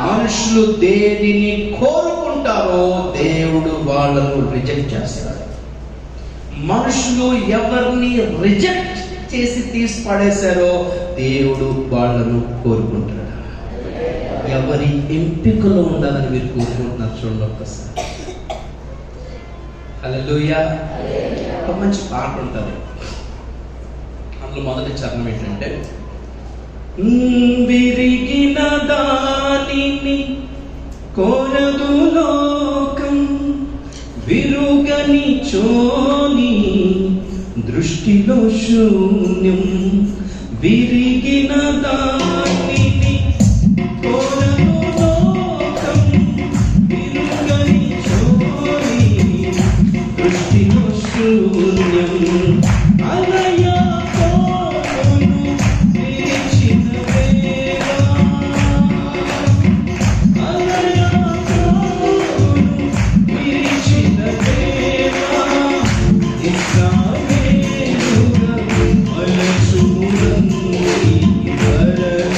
మనుషులు దేనిని కోరుకుంటారో దేవుడు వాళ్ళను రిజెక్ట్ చేస్తాడు. మనుషులు ఎవరిని రిజెక్ట్ చేసి తీసి పడేశారో దేవుడు వాళ్ళను కోరుకుంటాడు. ఎవరి ఎంపికలో ఉండాలని మీరు కోరుకుంటున్నారు చూడండి ఒక్కసారి. హల్లెలూయా. ఒక మంచి పాట ఉంటుంది, అందులో మొదటి చరణం ఏంటంటే విరిగిన దానిని కోరదు లోకం, విరుగని చోని దృష్టిలో శూన్యం. విరిగిన దానిని కోరదు లోకం, విరుగని చోని దృష్టిలో శూన్యం. అలయా Hallelujah.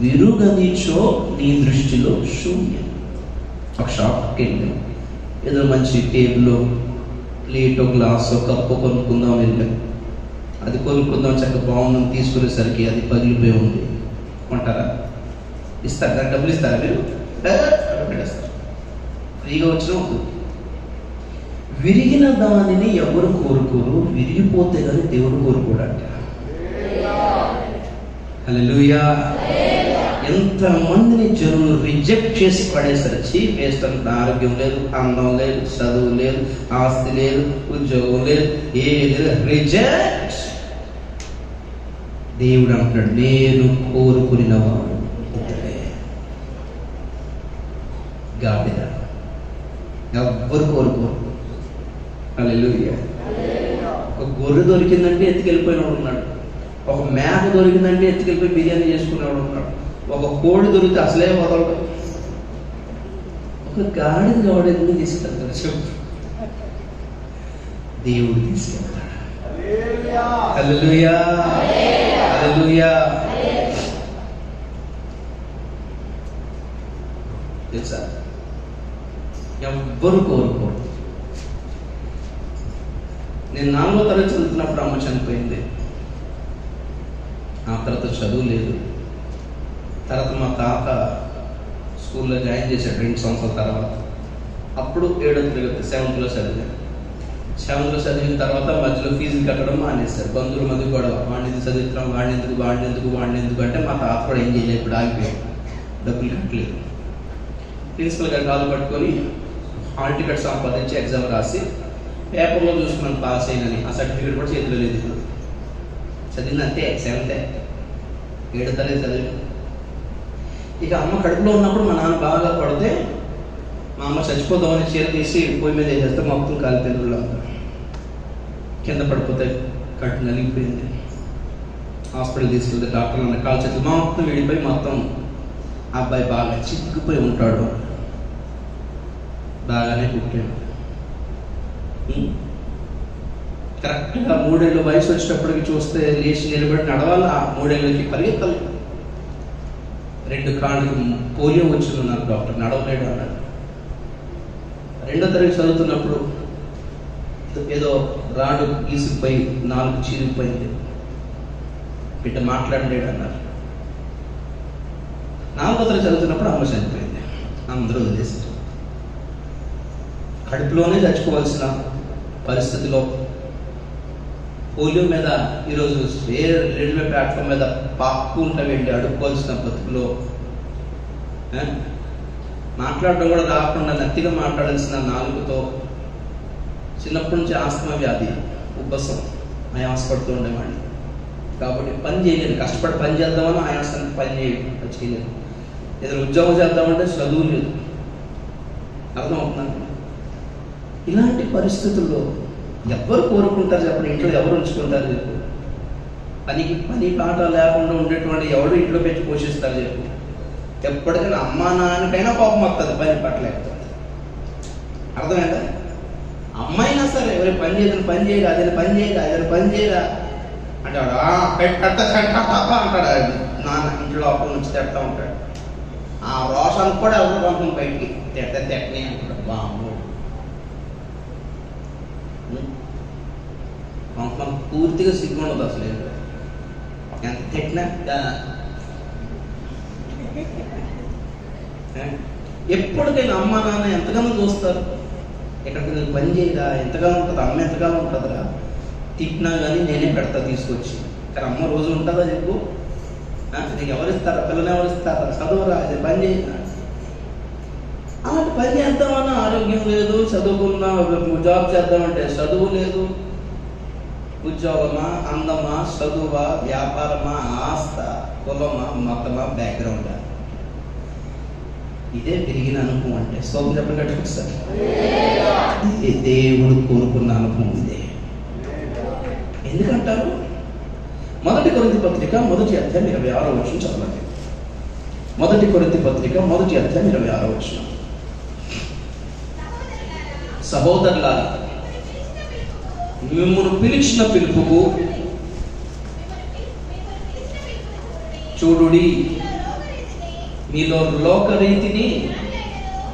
విరుగనిచో నీ దృష్టిలో శూన్యం. ఒక షాప్కి వెళ్ళాం, ఏదో మంచి టేబుల్, ప్లేటో, గ్లాసో, కప్పు కొనుక్కుందాం వెళ్ళాం. అది కొనుక్కుందాం చక్కగా బాగుందని తీసుకునేసరికి అది పగిలిపోయి ఉంది. కొంటారా? ఇస్తారా? దానికి డబ్బులు ఇస్తారా మీరు? పెట్టేస్తారు. ఫ్రీగా వచ్చిన అవుతుంది. విరిగిన దానిని ఎవరు కోరుకోరు, విరిగిపోతే కానీ దేవుడు కోరుకోడంట. హల్లెలూయా. ఎంతమందిని జనులు రిజెక్ట్ చేసి పడేస్తారు. చీప్ వేస్తారు. ఆరోగ్యం లేదు, అందం లేదు, చదువు లేదు, ఆస్తి లేదు, ఉద్యోగం లేదు, ఏది లేదు, రిజెక్ట్. దేవుడు అంటాడు, నేను కోరుకున్న వాడు ఇతడే. గాడిద ఎవ్వరు కోరుకోరు. హల్లెలూయా. ఒక గొర్రె దొరికిందంటే ఎత్తుకెళ్ళిపోయినవాడు ఉన్నాడు. ఒక మేక దొరికిందంటే ఎత్తుకెళ్ళిపోయి బిర్యానీ చేసుకునేవాడు ఉన్నాడు. ఒక కోడి దొరికితే అసలే వదలడు. ఒక గాడిద వాడు ఎందుకు తీసుకెళ్తాడు చెప్పు? దేవుడు తీసుకెళ్తాడు. హల్లెలూయా, హల్లెలూయా. తెలుసా, ఎవ్వరు కోరుకోరు. నేను 4వ తరగతి చదువుతున్నప్పుడు అమ్మ చనిపోయింది. ఆ తర్వాత చదువు లేదు. తర్వాత మా తాత స్కూల్లో జాయిన్ చేశాడు 2 సంవత్సరాల తర్వాత. అప్పుడు 7వ తరగతి 7th చదివాను. 7th చదివిన తర్వాత మధ్యలో ఫీజులు కట్టడం మానేశారు. బంధువుల మధ్య గొడవ, వాడిని చదివిస్తున్నాం, వాడిని ఎందుకు అంటే మా తాత కూడా ఏం చేయలేదు. ఇప్పుడు ఆగిపోయాడు, డబ్బులు కట్టలేదు. ప్రిన్సిపల్ గారు కాలు పట్టుకొని హాల్ టికెట్ సంపాదించి ఎగ్జామ్ రాసి పేపర్లో చూసుకున్నాను పాస్ అయినని. ఆ సర్టిఫికేట్ కూడా చేతిలో లేదు. ఇప్పుడు చదివింది అంతే, 7th 7వ తరగతి చదివి. ఇక అమ్మ కడుపులో ఉన్నప్పుడు మా నాన్న బాగా పడితే మా అమ్మ చచ్చిపోతామని చీర తీసి పొయ్యి మీద వేసేస్తే మొత్తం కాలిపోయింది. కింద పడిపోతే కట్టు నలిగిపోయింది. హాస్పిటల్ తీసుకెళ్తే డాక్టర్ అన్న కాలు చేతులు మొత్తం విడిపోయి మొత్తం అబ్బాయి బాగా చిక్కుపోయి ఉంటాడు. బాగానే పుట్టాడు. కరెక్ట్గా 3 ఏళ్ళ వయసు వచ్చేటప్పటికి చూస్తే లేచి నిలబడి నడవాలి. ఆ 3 ఏళ్ళకి పరిగెత్తాలి. 2 కాళ్ళకి పోలియో వచ్చింది నాకు డాక్టర్, నడవలేడు అన్నాడు. 2వ తరగతి చదువుతున్నప్పుడు ఏదో రాడు గీసుకుపోయి 4 చీరిపోయింది. బిడ్డ మాట్లాడలేడు అన్నారు. 4వ తరగతి చదువుతున్నప్పుడు అమ్మ చనిపోయింది. అందరూ వదిలేశారు. కడుపులోనే చచ్చిపోవాల్సిన పరిస్థితిలో పోలియో మీద ఈరోజు రైల్వే ప్లాట్ఫామ్ మీద పాక్కుంటా వెళ్ళి అడుక్కోవాల్సిన బతుకులో మాట్లాడడం కూడా రాకుండా నత్తిగా మాట్లాడాల్సిన నాలుగుతో చిన్నప్పటి నుంచి ఆస్తమా వ్యాధి, ఉబ్బసం, ఆయాసపడుతూ ఉండేవాడిని. కాబట్టి పని చేయలేదు. కష్టపడి పని చేద్దామని ఆయాసానికి పని చేయలేదు. ఏదైనా ఉద్యోగం చేద్దామంటే చదువు లేదు. అర్థమవుతున్నాను. ఇలాంటి పరిస్థితుల్లో ఎవరు కోరుకుంటారు చెప్పండి? ఇంట్లో ఎవరు ఉంచుకుంటారు చెప్పు? పని పాట లేకుండా ఉండేటువంటి ఎవరు ఇంట్లో పెట్టి పోషిస్తారు చెప్పు? ఎప్పటికైనా అమ్మా నాన్నకైనా కోపం వస్తుంది పని పట్టలేకపోతే. అర్థమైందా? అమ్మాయినా సరే ఎవరి పని చేయదని పని చేయగా, అదే పని చేయగా అంటాడు. అంటాడు నాన్న ఇంట్లో అప్పటి నుంచి తిడతా ఉంటాడు. ఆ రోషానికి కూడా ఎవరు పంపం బయటికి తిట్టనే అంటాడు. బాబు మనకు పూర్తిగా సిగ్గుండదు అసలు. ఎంత తిట్టినా ఎప్పటికైనా అమ్మ నాన్న ఎంతగానో చూస్తారు. ఎక్కడికి నేను పని చేయగా ఎంతగానో ఉంటుంది, అమ్మ ఎంతగానో ఉంటుందిరా. తిట్టినా కానీ నేనే పెడతా తీసుకొచ్చి. కానీ అమ్మ రోజు ఉంటుందా చెప్పు? నీకు ఎవరిస్తారా? పిల్లలు ఎవరిస్తారా? చదువురా, అది పని చేయ. అలాంటి పని చేద్దామన్నా ఆరోగ్యం లేదు. చదువుకున్నా జాబ్ చేద్దామంటే చదువు లేదు. ఉద్యోగమా, అందమా, చదువా, వ్యాపారమా, ఆస్త, కులమా, మతమా, బ్యాక్గ్రౌండా? ఇదే పెరిగిన అనుభవం అంటే. స్తోత్రం చెప్పండి గట్టిగా ఒకసారి. దేవుడు కోరుకున్న అనుభవం ఇదే. ఎందుకంటారు? 1 కొరింథీ పత్రిక 1వ అధ్యాయం 26వ వచనం చదవండి. 1 కొరింథీ పత్రిక 1వ అధ్యాయం 26వ వచనం. సహోదరులారా, మిమ్మును పిలిచిన పిలుపుకు చూడుడి, మీలో లోకరీతిని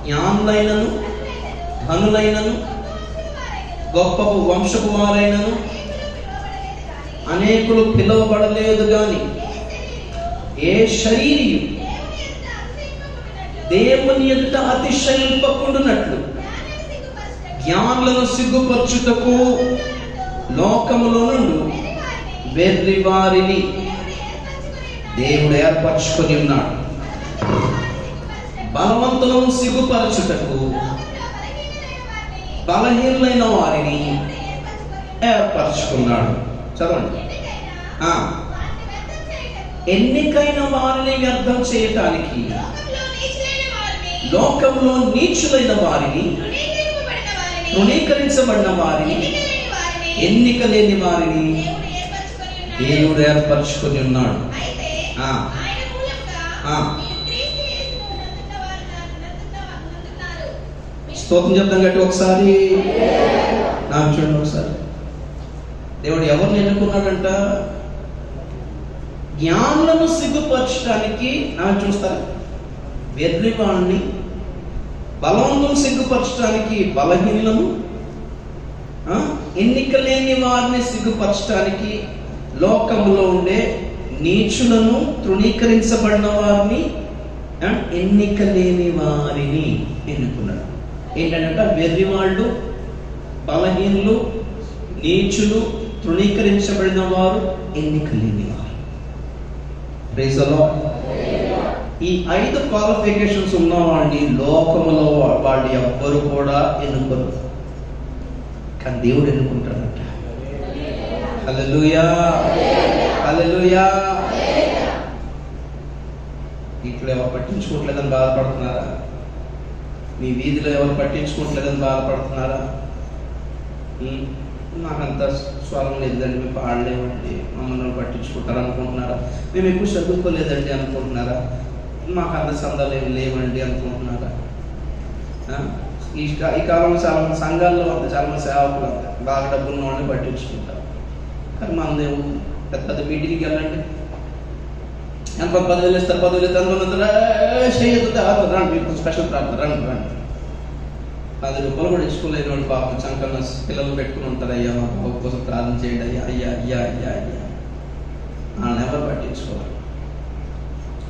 జ్ఞానులైనను ధనులైనను గొప్ప వంశపు వారైనను అనేకులు పిలువబడలేదు గాని ఏ శరీరియు దేవుని ఎదుట అతిశయింపకుండునట్లు జ్ఞానులను సిగ్గుపరచుటకు లోకములో నుండి వెర్రి వారిని దేవుడు ఏర్పరచుకొని ఉన్నాడు. బలవంతులను సిగ్గుపరచుటకు బలహీనులైన వారిని ఏర్పరచుకున్నాడు. చదవండి. ఎన్నికైన వారిని వ్యర్థం చేయటానికి, లోకంలో నీచులైన వారిని, తృణీకరించబడిన వారిని, ఎన్నిక లేని వారిని దేవుడు ఏర్పరచుకొని ఉన్నాడు. స్తోత్రం చెప్తాం గట్టి ఒకసారి. నాకు చూడండి ఒకసారి. దేవుడు ఎవరిని ఎన్నుకున్నాడంట? జ్ఞానులను సిగ్గుపరచడానికి. నాకు చూస్తారు, వెర్రి వాడిని, బలవంతం సిగ్గుపరచడానికి బలహీనులను, ఎన్నిక లేని వారిని సిగ్గుపరచడానికి లోకంలో ఉండే నీచులను, తృణీకరించబడిన వారిని, ఎన్నిక లేని వారిని ఎన్నుకున్నాడు. ఏంటంటే వెర్రి వాళ్ళు, బలహీనులు, నీచులు, తృణీకరించబడిన వారు, ఎన్నిక లేని వారు. Praise the lord. ఈ 5 క్వాలిఫికేషన్స్ ఉన్న వాళ్ళని లోకములో వాళ్ళు ఎవ్వరు కూడా ఎన్నుకోరు, కానీ దేవుడు ఎన్నుకుంటాడట. హల్లెలూయా, హల్లెలూయా. ఇట్లా ఎవరు పట్టించుకోవట్లేదని బాధపడుతున్నారా? మీ వీధిలో ఎవరు పట్టించుకోవట్లేదని బాధపడుతున్నారా? మాకంత స్వరం లేదండి, మేము పాడలేమండి, మమ్మల్ని పట్టించుకుంటారు అనుకుంటున్నారా? మేము ఎక్కువ చదువుకోలేదండి అనుకుంటున్నారా? మాకు అంత సందాలు ఏమి లేవండి అనుకుంటున్నారా? ఈ కాలంలో చాలా మంది సంఘాల్లో చాలా మంది సేవకులు అంతా బాగా డబ్బున్న వాళ్ళని పట్టించుకుంటారు. కానీ మనం పెద్ద పెద్ద మీటింగ్కి వెళ్ళండి, ఎంత 10,000 ఇస్తారు, 10,000 ఇస్తారు, రండి మీకు స్పెషల్ ప్రార్థన, రండి రండి. 10 రూపాయలు కూడా ఇచ్చుకోలేని వాళ్ళు పాపం చంకన్న పిల్లలు పెట్టుకుని ఉంటారు. అయ్యా మా బాబు కోసం ప్రార్థన చేయండి, అయ్యా అయ్యా అయ్యా అయ్యా అయ్యా. వాళ్ళని ఎవరు పట్టించుకోవాలి?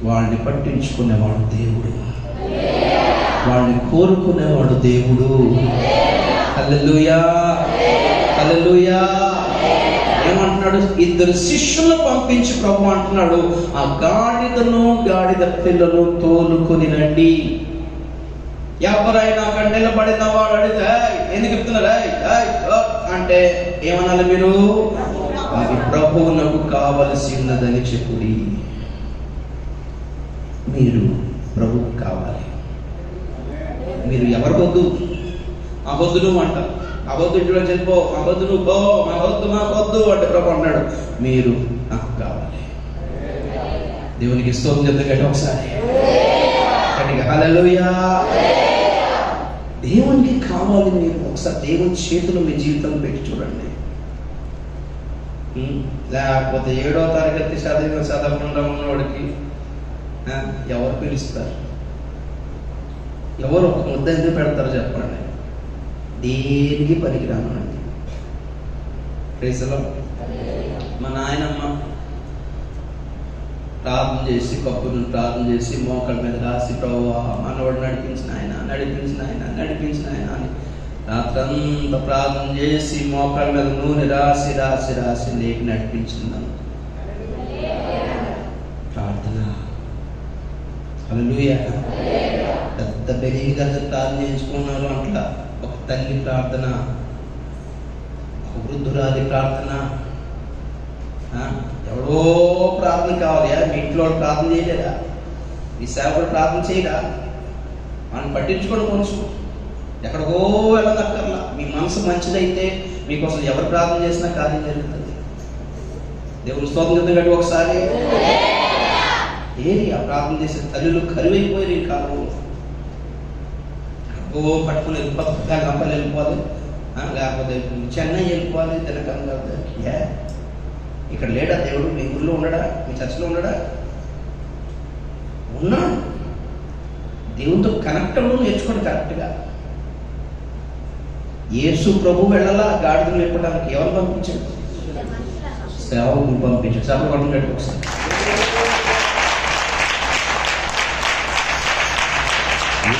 వాళ్ళని పట్టించుకునేవాడు దేవుడు, వాళ్ళని కోరుకునేవాడు దేవుడు. హల్లెలూయా, హల్లెలూయా. ఏమంటున్నాడు? 2 శిష్యులను పంపించి ప్రభు అంటున్నాడు, ఆ గాడిదను గాడిద పిల్లను తోలుకొని రండి. ఎవరైనా అక్కడ నిలబడిన వాడు అడిగితే ఎందుకు చెప్తున్నారు అంటే ఏమనాలి మీరు? అది ప్రభువునకు కావలసి ఉన్నదని చెప్పుడి. మీరు ప్రభువు కావాలి. మీరు ఎవరికొద్దు, అబద్దు నువ్వు అంటారు, అబద్దు ఇంట్లో చెప్పో, అబద్దు నువ్వు పో, అబద్దు మాకొద్దు అంటే ప్రభు అన్నాడు, మీరు నాకు కావాలి. దేవునికి స్తోత్రం చెప్తే ఒకసారి హల్లెలూయా. దేవునికి కావాలి. మీరు ఒకసారి దేవుని చేతిలో మీ జీవితం పెట్టి చూడండి. లేకపోతే 7వ తరగతి చదవకుండా ఉన్నవాడికి ఎవరు పిలుస్తారు? ఎవరు ఒక ముద్ద ఎందుకు పెడతారో చెప్పండి? దేనికి పనికిరానండి. Praise the lord. మా నాయనమ్మ ప్రార్థన చేసి, కప్పును ప్రార్థన చేసి, మోకాళ్ళ మీద రాసి, ప్రభువా మనవాడు నడిపించిన ఆయన, నడిపించిన ఆయన, నడిపించిన ఆయన అని రాత్రంతా ప్రార్థన చేసి, మోకాళ్ళ మీద నూనె రాసి రాసి రాసి లేకి నడిపించిందాను. ప్రార్థన. హల్లెలూయా. పెద్ద బెరిగిగా ప్రార్థన చేయించుకున్నారు అట్లా. ఒక తల్లి ప్రార్థన, ఒక వృద్ధురాలి ప్రార్థన. ఎవడో ప్రార్థన కావాలి. మీ ఇంట్లో ప్రార్థన చేయలేదా? మీ సేవకుడు ప్రార్థన చేయరా? మనం పట్టించుకోండి. కొంచెం ఎక్కడికో వెళ్ళదక్కర్లా. మీ మనసు మంచిదైతే మీకోసం ఎవరు ప్రార్థన చేసినా కార్యం జరుగుతుంది. దేవుని స్తోత్రం కంటే ఒకసారి ఆ ప్రార్థన చేసే తల్లులు కరువైపోయారు ఈ కాలంలో. పట్టుకుని వెళ్ళిపోతుంది, గంపలు వెళ్ళిపోవాలి, లేకపోతే చెన్నై వెళ్ళిపోవాలి, తెలంగాణ. ఇక్కడ లేడా దేవుడు? మీ ఊళ్ళో ఉండడా? మీ చర్చిలో ఉండడా? ఉన్నాడు. దేవునితో కనెక్ట్ అవ్వడం నేర్చుకోండి కరెక్ట్గా. యేసు ప్రభు వెళ్ళాలా గాడిదను లేపడానికి? ఎవరు పంపించాడు? సేవకుని పంపించాడు. సేవలు పడుతున్నట్టు ఒకసారి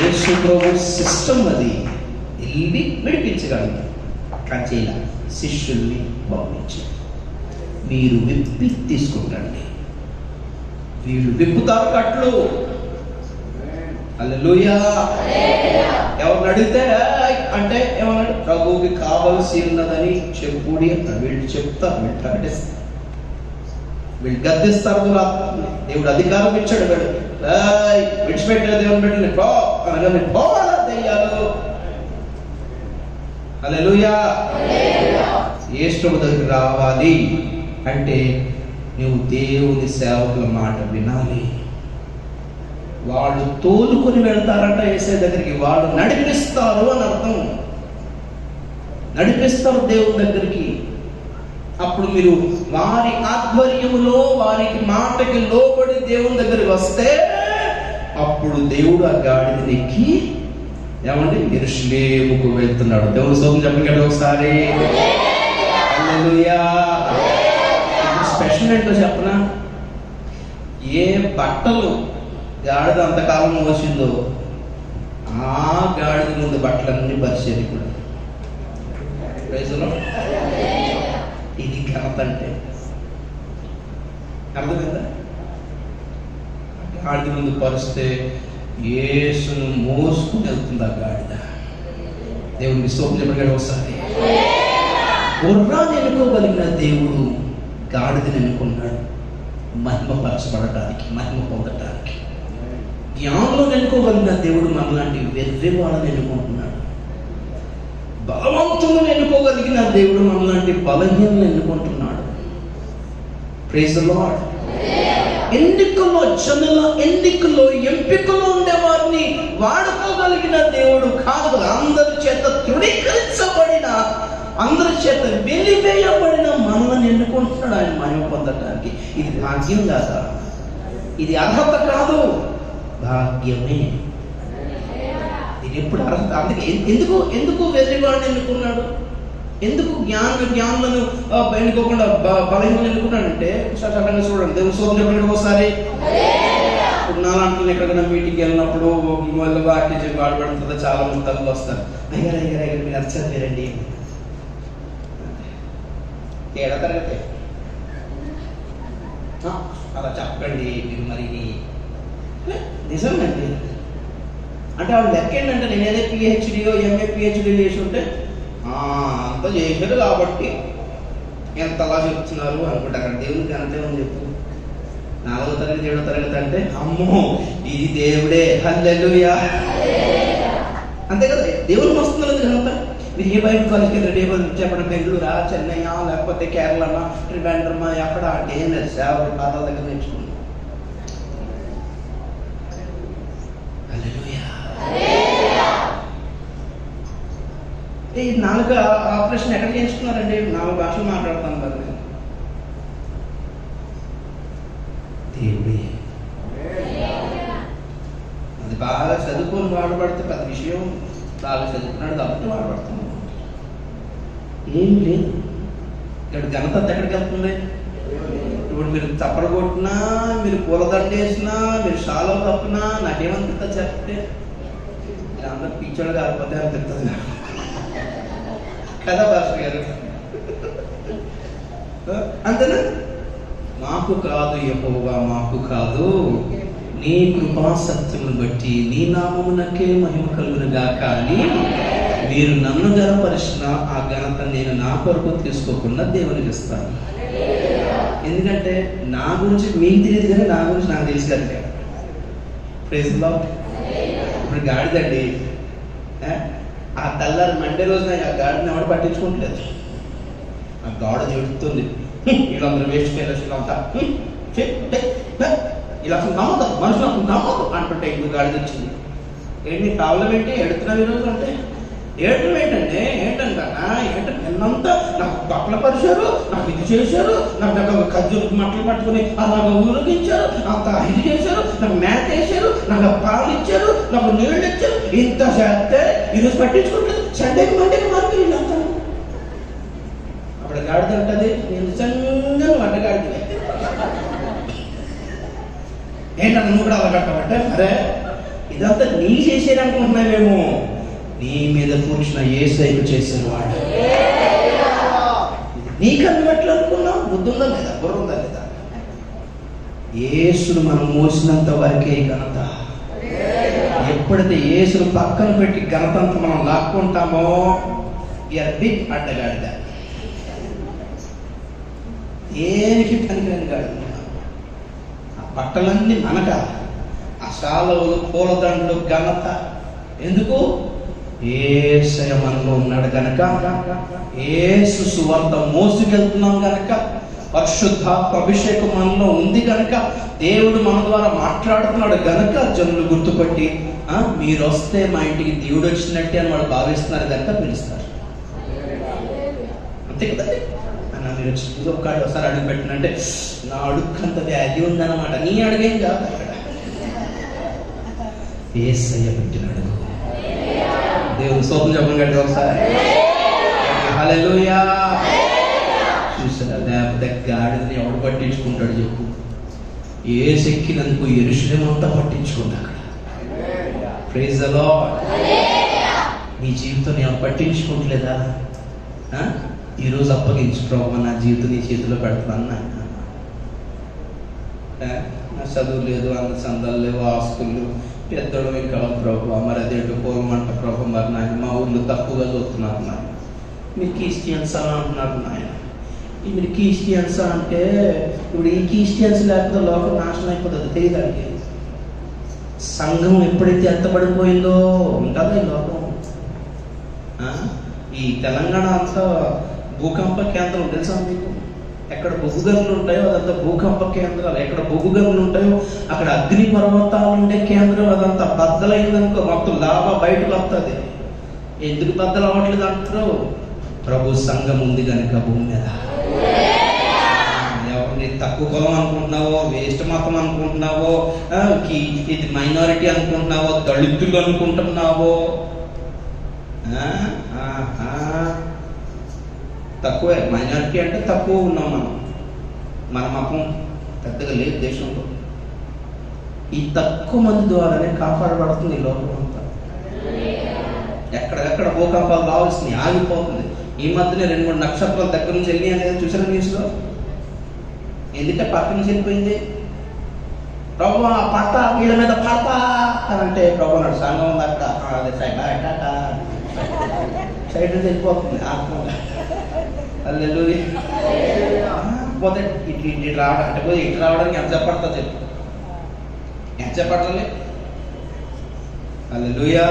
యేసు ప్రభు సిస్టమ్ అది. వెళ్ళి విడిపించగలరు. కచేలా శిష్యుల్ని పంపించి మీరు విప్పి తీసుకుంటండి. వీళ్ళు విప్పుతారు కట్లు. హల్లెలూయా. ఎవరిని అడిగితే అంటే ఏమన్నాడు? ప్రభువుకి కావలసి ఉన్నదని చెప్పుడి అంటారు. వీళ్ళు చెప్తారు, వీళ్ళు ప్రకటిస్తారు, వీళ్ళు గద్దిస్తారు. దేవుడు అధికారం ఇచ్చాడు. వీళ్ళు విడిచిపెట్టిన దేవుని పెట్టిన పో అనగానే పోవాలా దెయ్యాలు. హల్లెలూయా. యేసు దగ్గరికి రావాలి అంటే నువ్వు దేవుని సేవకుల మాట వినాలి. వాళ్ళు తోలుకొని వెళ్తారంట యేసే దగ్గరికి. వాళ్ళు నడిపిస్తారు అని అర్థం. నడిపిస్తారు దేవుని దగ్గరికి. అప్పుడు మీరు వారి ఆధ్వర్యములో వారికి మాటకి లోబడి దేవుని దగ్గరికి వస్తే అప్పుడు దేవుడు ఆ గాడిని ఎక్కి ఏమండి యెరూషలేముకు వెళ్తున్నాడు. దేవుని స్తోత్రం చెప్పండి ఒకసారి. హల్లెలూయా. స్పెషల్ ఏంటో చెప్పనా? ఏ బట్టలు గాడిద అంతకాలం మోసిందో ఆ గాడిద ముందు బట్టలన్నీ పరిచేది కూడా. ఇది ఘనత అంటే అర్థమైందా? గాడిద ముందు పరిస్తే యేసును మోసుకుని వెళ్తుంది ఆ గాడిద. దేవునికి స్తోత్రం చెప్పగలడు ఒకసారి. గుర్రాన్ని ఎన్నుకోగలిగిన దేవుడు గాడిదని ఎన్నుకున్నాడు మహిమపరచబడటానికి, మహిమ పొందటానికి. జ్ఞానంలో ఎన్నుకోగలిగిన దేవుడు మనలాంటి వెర్రి వాళ్ళని ఎన్నుకుంటున్నాడు. బలవంతులను ఎన్నుకోగలిగిన దేవుడు మనలాంటి బలహీనలను ఎన్నుకుంటున్నాడు. Praise the lord. ఎన్నికలో, జనుల ఎన్నికలో, ఎంపికలో ఉండే వారిని వాడుకోగలిగిన దేవుడు కాదు. అందరి చేత తృణీకరించబడిన, అందరి చేత వెలివేయబడిన మనల్ని ఎన్నుకుంటున్నాడు ఆయన మహిమ పొందటానికి. ఇది భాగ్యం కాదా? ఇది అర్హత కాదు, భాగ్యమే. ఇది ఎప్పుడు అర్హత? అందుకే ఎందుకు వెర్రివాడిని ఎన్నుకున్నాడు? ఎందుకు జ్ఞానులను ఎన్నుకోకుండా బలహీనలను ఎన్నుకున్నాడంటే సడన్గా చూడండి. దేవుని స్తోత్రం చెప్పండి ఒకసారి. ఇప్పుడు నాలాంటి ఎక్కడికైనా మీటింగ్కి వెళ్ళినప్పుడు మళ్ళీ వాక్యం చెప్పి ఆడబడుతుందో చాలా మంది తల్లు వస్తారు. అయ్యారు మీరు అర్చన లేరండి. తేడా తరగతి అలా చెప్పండి మీరు. మరి నిజమండి. అంటే వాళ్ళు లెక్క ఏంటంటే నేను ఏదో పిహెచ్డియో ఎంఏ పిహెచ్డీ చేసి ఉంటే అంత చేశారు కాబట్టి ఎంతలా చెప్తున్నారు అనుకుంటారు. దేవునికి అంతేమని చెప్పు. 4వ తరగతి 7వ తరగతి అంటే అమ్మో ఇది దేవుడే. హల్లెలూయా. అంతే కదా, దేవునికి వస్తున్నది ఘనత. మీరు ఏ బయట కాలేజ్కి రెడీ చెప్పడం బెంగళూరా, చెన్నైయా, లేకపోతే కేరళనా, ట్రివాండ్రమా, అక్కడ అంటే ఏం లేదు. సేవలు పాదాల దగ్గర నేర్చుకున్నాం. ఈ 4 ఆపరేషన్ ఎక్కడ చేయించుకున్నారండి? 4 భాషలు మాట్లాడతాను కదా. దేవుడే. అది బాగా చదువుకొని వాడబడితే పెద్ద విషయం. బాగా చదువుకున్నాడు కాబట్టి వాడబడుతున్నాడు. ఏం లేదు. ఇక్కడ ఘనత ఎక్కడికి వెళ్తుంది? ఇప్పుడు మీరు చప్పలు కొట్టినా, మీరు పూలదండేసినా, మీరు షాలో తప్పినా నాకేమనిపిస్తుంది చెప్తే? ఇలా అందరూ పిచ్చోడు కాకపోతే అనిపిస్తుంది కదా భాస్కర్ గారు. అంతేనా? మాకు కాదు యెహోవా, మాకు కాదు, నీ కృపా సత్యమును బట్టి నీ నామమునకే మహిమ కలుగునుగా. కానీ మీరు నన్ను గనపరిచిన ఆ ఘనత నేను నా కొరకు తీసుకోకుండా దేవునికి ఇస్తాను. ఎందుకంటే నా గురించి మీకు తెలియదు కానీ నా గురించి నాకు తెలుసు కదా. Praise the lord. ఇప్పుడు గాడిదండి, ఆ తెల్లారి మండే రోజున ఆ గాడిని ఎవరు పట్టించుకోవట్లేదు. ఆ గాడి చెడుతుంది. వీళ్ళందరూ వేస్ట్ ఫెయిల్స్ వీళ్ళంతా ఇలా నమ్మదు, మనుషులు నమ్మదు అంటుంటే ఇంకో గాడి వచ్చింది. ఏంటి ప్రాబ్లం ఏంటి? ఎడుతున్నావు ఈరోజు అంటే ఏడటం ఏంటంటే ఏంటంటే నిన్నంతా నాకు బట్టలు పరిచారు, నాకు ఇది చేశారు, నాకు ఖర్జూరు మట్టలు పట్టుకుని అలాగ ఊరగించారు, అంత ఇది చేశారు, నాకు మేత వేసారు, నాకు పాలు ఇచ్చారు, నాకు ఇంత చేస్తే ఈరోజు పట్టించుకుంటుంది. సండేకి మండేకి మార్పులు అంతా. అప్పుడు గాడిద ఉంటుంది, నేను నిజంగా వంటగాడిది ఏంటన్నా నువ్వు కూడా అలా కట్టమంటే, అరే ఇదంతా నీ చేసేదనుకుంటున్నావేమో, నీ మీద కూర్చున్న యేసయ్య చేసిన వాడు. నీకన్నా ఎట్లా అనుకున్నావు? బుద్ధి ఉందా లేదా? బుర్ర ఉందా లేదా? యేసును మనం మోసినంత వరకే ఘనత. ఎప్పుడైతే యేసును పక్కన పెట్టి ఘనత అంతా మనం లాక్కుంటామో, బిగ్ అడ్డగాడిద, దేనికి పనికిరాని గాడిద. ఆ బట్టలన్నీ మనక, ఆ శాలలు, పూలదండలు, ఘనత ఎందుకు? యేసయ్య మనలో ఉన్నాడు కనుక, యేసు సువార్త మోసుకెళ్తున్నాం కనుక, పరిశుద్ధాత్మ అభిషేకం మనలో ఉంది కనుక, దేవుడు మన ద్వారా మాట్లాడుతున్నాడు కనుక జనులు గుర్తుపట్టి మీరు వస్తే మా ఇంటికి దేవుడు వచ్చినట్టే అని వాళ్ళు భావిస్తున్నారు కనుక పిలుస్తారు. అంతే కదా అన్న. మీరు వచ్చి ఒక్కటి ఒకసారి అడుగు పెట్టినంటే నా అడుక్కంత వ్యాధి ఉందన్నమాట. నీ అడుగేం కాదు, అక్కడ యేసయ్య పెట్టిన అడుగు. దేవుడు స్తోత్రం చెప్పండి గట్టిగా ఒకసారి. హల్లెలూయా. చూసారా, లేకపోతే గాడిదని ఎవడు పట్టించుకుంటాడు చెప్పు? యేసు ఎక్కినందుకు యెరూషలేము అంతా పట్టించుకుంటా అక్కడ. Praise the lord. నీ జీవితం నేను పట్టించుకోవట్లేదా? ఈరోజు అప్పగించు, ప్రభు నా జీవితం నీ చేతిలో పెడతాను నాయన. నా చదువు లేదు, అంత సందాలు లేవు, ఆస్తులు పెద్దోడు ఇంకా ప్రభు, మరి అదేంటో పోలమంట ప్రభు, మరి నాయన మా ఊళ్ళో తక్కువగా చూస్తున్నారు నాయన. మీరు క్రిస్టియన్స్ అని అంటున్నారు నాయన. మీరు క్రిస్టియన్స్ అంటే ఇప్పుడు ఈ క్రిస్టియన్స్ లేకపోతే లోకం నాశనం అయిపోతుంది. తెలియదండి. సంఘం ఎప్పుడైతే ఎత్తబడిపోయిందో ఉంటుందో ఈ లోకం. ఈ తెలంగాణ అంతా భూకంప కేంద్రం తెలుసా మీకు? ఎక్కడ బొగ్గు గనులు ఉంటాయో అదంతా భూకంప కేంద్రాలు. ఎక్కడ బొగ్గు గనులు ఉంటాయో అక్కడ అగ్ని పర్వతాలు ఉండే కేంద్రం. అదంతా బద్దలైందనుకో మొత్తం లాభా బయటకు వస్తుంది. ఎందుకు బద్దలు అవ్వట్లేదు అంటారు? ప్రభు సంఘం ఉంది కనుక భూమి మీద. ఎవరిని తక్కువ కులం అనుకుంటున్నావో, వేస్ట్ మతం అనుకుంటున్నావో, ఇది మైనారిటీ అనుకుంటున్నావో, దళితులు అనుకుంటున్నావో, తక్కువే. మైనారిటీ అంటే తక్కువ ఉన్నాం మనం. మన మతం పెద్దగా లేదు దేశంలో. ఈ తక్కువ మంది ద్వారానే కాపాడబడుతుంది ఈ లోకం అంతా. ఎక్కడెక్కడ భూకంపాలు రావాల్సింది ఆగిపోతుంది. ఈ మధ్యనే 2-3 నక్షత్రాల దగ్గర నుంచి వెళ్ళి అనేది చూసారా న్యూస్లో? ఎందుకంటే పక్క నుంచి వెళ్ళిపోయింది. ప్రభు పడతా, వీళ్ళ మీద పడతా అని అంటే ప్రభు నాడు సంఘం ఉంది అక్కడ, అదే సైడ్ నుంచి వెళ్ళిపోతుంది ఆత్మగా. హల్లెలూయా. పోతే ఇటు రావడం అంటే పోతే ఇటు రావడానికి ఎంత చెప్పడతా చెప్పు, ఎంత చెప్పట్లే. హల్లెలూయా.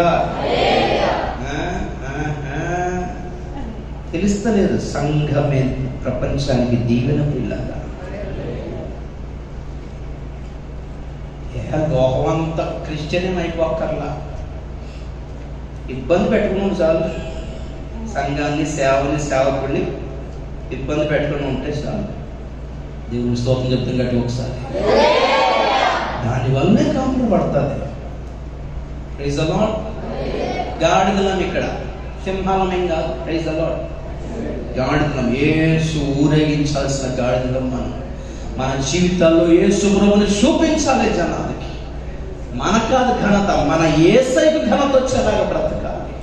తెలుస్తలేదు సంఘమే ప్రపంచానికి దీవెన పిల్లగా. లోకమంతా క్రిస్టియన్ అయిపోకర్లా. ఇబ్బంది పెట్టుకుని చాలు. సంఘాన్ని, సేవకుడిని ఇబ్బంది పెట్టుకుని ఉంటే చాలు. దేవుని స్తోత్రం చెప్తాం గట్టి ఒకసారి. దానివల్లనే కాపులు పడుతుంది. Praise the lord. గాడిదలం ఇక్కడ, సింహాలం ఏం కాదు. Praise the lord. గాడిదలం, యేసు ఊరేగించాల్సిన గాడిదలం మనం. మన జీవితాల్లో యేసు ప్రభువుని చూపించాలి జనాలకి. మన కాదు ఘనత, మన యేసయ్యకు ఘనత వచ్చేలాగా బ్రతకాలి.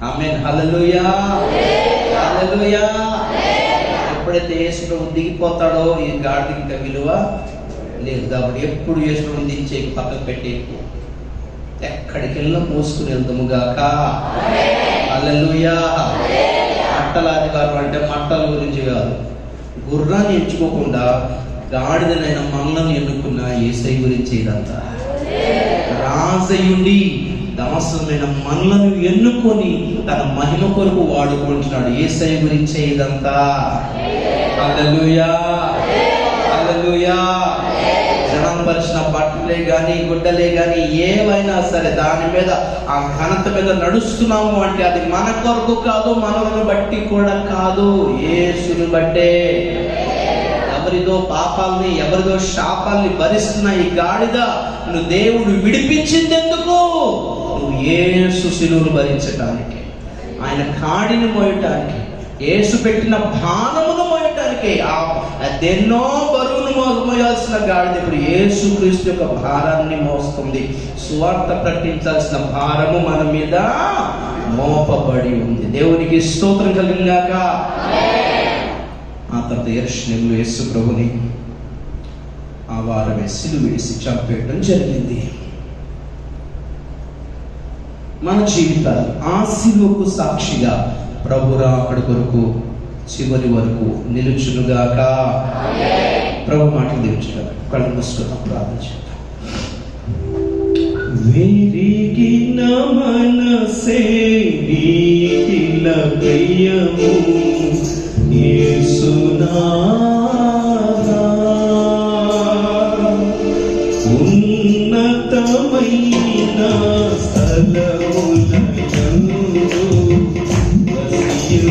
ఆమేన్. హల్లెలూయా. హల్లెలూయా. ఎప్పుడైతే యేసు ప్రభు దిగిపోతాడో ఈ గాడిదకి ఇంకా విలువ లేదు. కాబట్టి ఎప్పుడు యేసు ప్రభువుని దించేకి పక్కకు పెట్టేకు, ఎక్కడికి వెళ్ళినా మోసుకుని వెళ్దాము గాక. హల్లెలూయా. మట్టలాదివారం అంటే మట్టల గురించి కాదు. గుర్రాన్ని ఎంచుకోకుండా గాడిదనైన మనల్ని ఎన్నుకున్న యేసయ్య గురించి ఇదంతా. రాజయుండి దాసమైన మనలను ఎన్నుకొని తన మహిమ కొరకు వాడుకుంటున్నాడు. యేసయ్య గురించే ఇదంతా. హల్లెలూయా. హల్లెలూయా. జనం పరిచిన బట్టలే కానీ, గుడ్డలే కానీ, ఏవైనా సరే దాని మీద, ఆ ఘనత మీద నడుస్తున్నాము అంటే అది మన కొరకు కాదు, మనల్ని బట్టి కూడా కాదు, యేసుని బట్టే. ఎవరిదో పాపాలని, ఎవరిదో శాపాల్ని భరిస్తున్న ఈ గాడిద నువ్వు దేవుడు విడిపించిందెందుకు? నువ్వు యేసు శిలువను భరించటానికి, ఆయన కాడిని మోయటానికి, యేసు పెట్టిన భారమును మోయటానికి. అదెన్నో బరువును మోయాల్సిన గాడిద ఇప్పుడు యేసు క్రీస్తు యొక్క భారాన్ని మోస్తుంది. సువార్త ప్రకటించాల్సిన భారము మన మీద మోపబడి ఉంది. దేవునికి స్తోత్రం కలిగినాక ఆ తర్వాత యెరూషలేములో యేసు ప్రభుని ఆ వారమే సిలువ వేసి చంపేయడం జరిగింది. మన జీవితాలు ఆ సిలువకు సాక్షిగా ప్రభు రాకడ కొరకు చివరి వరకు నిలుచునుగాక. ప్రభు మాటలు నిలుచుగాక. కళ్ళు మూసుకున్నాం, ప్రార్థన చేద్దాం. విరిగిన మనసే నీకిల ప్రియము యేసునాథా, ఉన్నతమైన స్థలములందు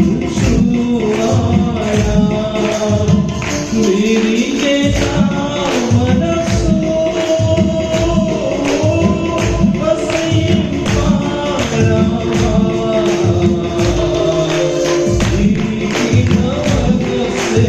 వసించువాడా, విరిగిన మనసు వసింపాడా, విరిగిన మనసే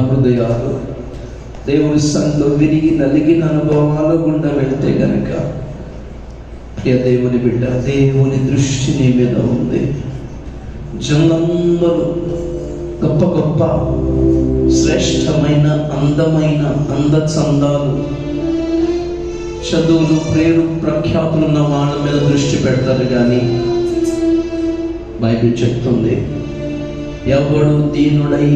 హృదయాలు దేవుని సంఘం విరిగి నలిగిన అనుభవాల గుండా వెళ్తే గనక ప్రియ దేవుని బిడ్డ, దేవుని దృష్టి నీ మీద ఉంది. జనులందరూ గొప్ప గొప్ప శ్రేష్టమైన అందమైన అందచందాలు, చదువులు, పేరు ప్రఖ్యాతులు ఉన్న వాళ్ళ మీద దృష్టి పెడతారు. కానీ బైబిల్ చెప్తుంది, ఎవడు దీనుడై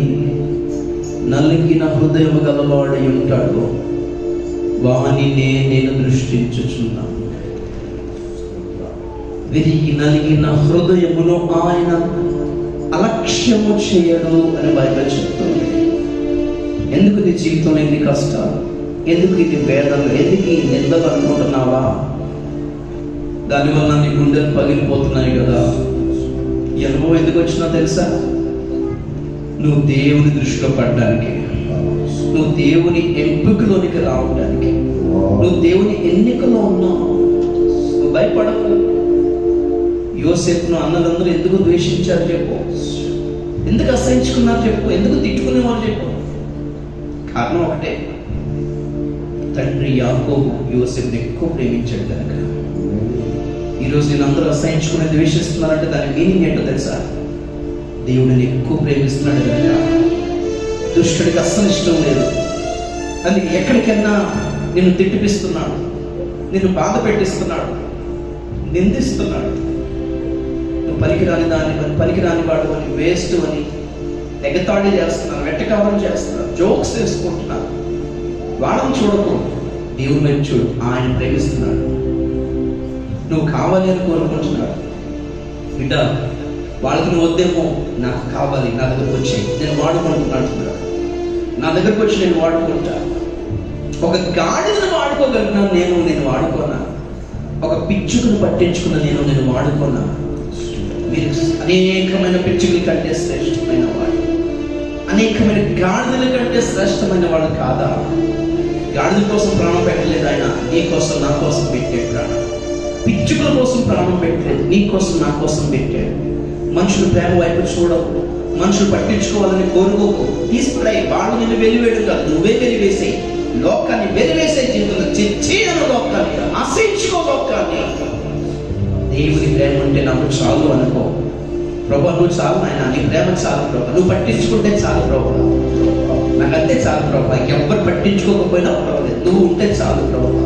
నలిగిన హృదయం గలవాడై ఉంటాడో వానినే నేను దృష్టించుచున్నాను. విరిగి నలిగిన హృదయమును ఆయన అలక్ష్యము చేయడు అని బైబిల్ చెప్తుంది. ఎందుకు నీ జీవితంలో ఎన్ని కష్టాలు, ఎందుకు ఇన్ని వేదనలు, ఎందుకు ఈ నిందలు అనుకుంటున్నావా? దానివల్ల నీ గుండెలు పగిలిపోతున్నాయి కదా. ఈ అనుభవం ఎందుకు వచ్చినా తెలుసా? నువ్వు దేవుని దృష్టిలో పడడానికి, నువ్వు దేవుని ఎంపికలోనికి రావడానికి, నువ్వు దేవుని ఎన్నికలో ఉన్నావు. నువ్వు భయపడకు. యోసేపును అన్నలందరూ ఎందుకు ద్వేషించారు చెప్పు? ఎందుకు అసహించుకున్నారు చెప్పు? ఎందుకు తిట్టుకునేవారు చెప్పు? కారణం ఒకటే, తండ్రి యాకోబు యోసేపుని ఎక్కువ ప్రేమించాడు కనుక. ఈరోజు నేను అందరూ అసహించుకుని ద్వేషిస్తున్నారంటే దాని మీనింగ్ ఏంటో తెలుసా? దేవుడిని ఎక్కువ ప్రేమిస్తున్నాడు కనుక. దుష్టుడికి అస్సలు ఇష్టం లేదు. అందుకే ఎక్కడికైనా నిన్ను తిట్టిపిస్తున్నాడు, నిన్ను బాధ పెట్టిస్తున్నాడు, నిందిస్తున్నాడు. నువ్వు పనికిరాని దాన్ని పనికిరాని వాడు అని, వేస్ట్ అని ఎగతాళి చేస్తున్నారు, వెట్టకాలం చేస్తున్నారు, జోక్స్ వేసుకుంటున్నారు. వాళ్ళని చూడకు, దేవుని వైపు చూడు. ఆయన ప్రేమిస్తున్నాడు. నువ్వు కావాలి అని కోరుకుంటున్నాడు. బిడ్డ, వాళ్ళకి నువ్వు వద్దేమో, నాకు కావాలి, నా దగ్గరకు వచ్చి నేను వాడుకుంటున్నాడు. నా దగ్గరకు వచ్చి నేను వాడుకుంటా. ఒక గాడిదను వాడుకోగలిగినాను నేను వాడుకోనా? ఒక పిచ్చుకును పట్టించుకున్న నేను వాడుకోనా? మీరు అనేకమైన పిచ్చుకల కంటే శ్రేష్టమైన వాడు, అనేకమైన గాడిదల కంటే శ్రేష్టమైన వాడు కాదా? గాడిదల కోసం ప్రాణం పెట్టలేదు ఆయన, నీ కోసం నా కోసం పెట్టాడు ప్రాణం. పిచ్చుకల కోసం ప్రాణం పెట్టలేదు, నీ కోసం నా కోసం పెట్టాడు. మనుషులు ప్రేమ వైపు చూడవు, మనుషులు పట్టించుకోవాలని కోరుకోకు. తీసుకురాయి, వాళ్ళు నిన్ను వెలివేయడం కాదు, నువ్వే వెలివేసాయి. లోకాన్ని వెలివేసే జీవితంలో చేయను, లోకాన్ని ఆశించుకో. లోకాన్ని దేవుని ప్రేమ అంటే నాకు చాలు అనుకో. ప్రభా నువ్వు చాలు ఆయన, నీ ప్రేమ చాలు ప్రభా, నువ్వు పట్టించుకుంటే చాలు ప్రభా, నాకంతే చాలు ప్రభా, ఇంకెవ్వరు పట్టించుకోకపోయినా పర్వాలేదు, నువ్వు ఉంటే చాలు ప్రభా.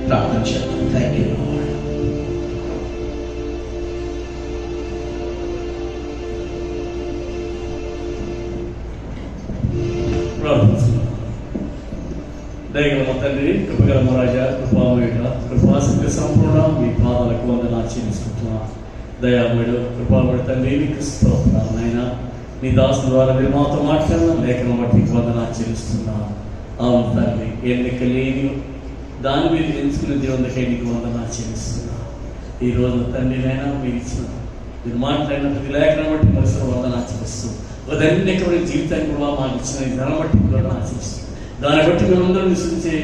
ప్రార్థన చేద్దాం. Thank you. దయగల మా తండ్రి, కృపగల మా రాజా, కృపామయుడ, కృపాసక్తి సంపూర్ణ మీ పాదాలకు వందనాలు చెల్లించుకుంటున్నా. దయామయుడు, కృపామయుడు తండ్రి, మీకు స్తోత్రాలు నాయన. నీ దాసుల ద్వారా మీరు మాతో మాట్లాడిన లేఖను బట్టి వందనాలు చెల్లిస్తున్నా. అవును తండ్రి, ఎన్నిక లేని దాని మీద ఎంచుకునే దేవునికై నీకు వందనాలు చెల్లిస్తున్నా. ఈ రోజు తండ్రి నైనా మీరు ఇచ్చిన, మీరు మాట్లాడిన ప్రతి లేఖను బట్టి మనసులో వందనాలు చెల్లిస్తూ, ఒక ధన్యకమైన జీవితాన్ని కూడా మాకు ఇచ్చిన దాన్ని బట్టి కూడా ఆశిస్తూ, దాన్ని బట్టి మేమందరం విశ్వసించే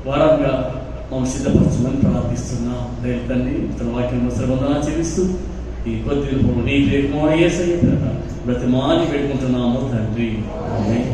వారంగా మమ్మల్ని సిద్ధపరచమని ప్రార్థిస్తున్నాం. దైవ తండ్రి, తన వాక్యం వందనా చెల్లిస్తూ ఈ కొద్ది నీ ప్రేమ యేసయ్య ప్రతి మాని పెట్టుకుంటున్నాము తండ్రి. ఆమేన్.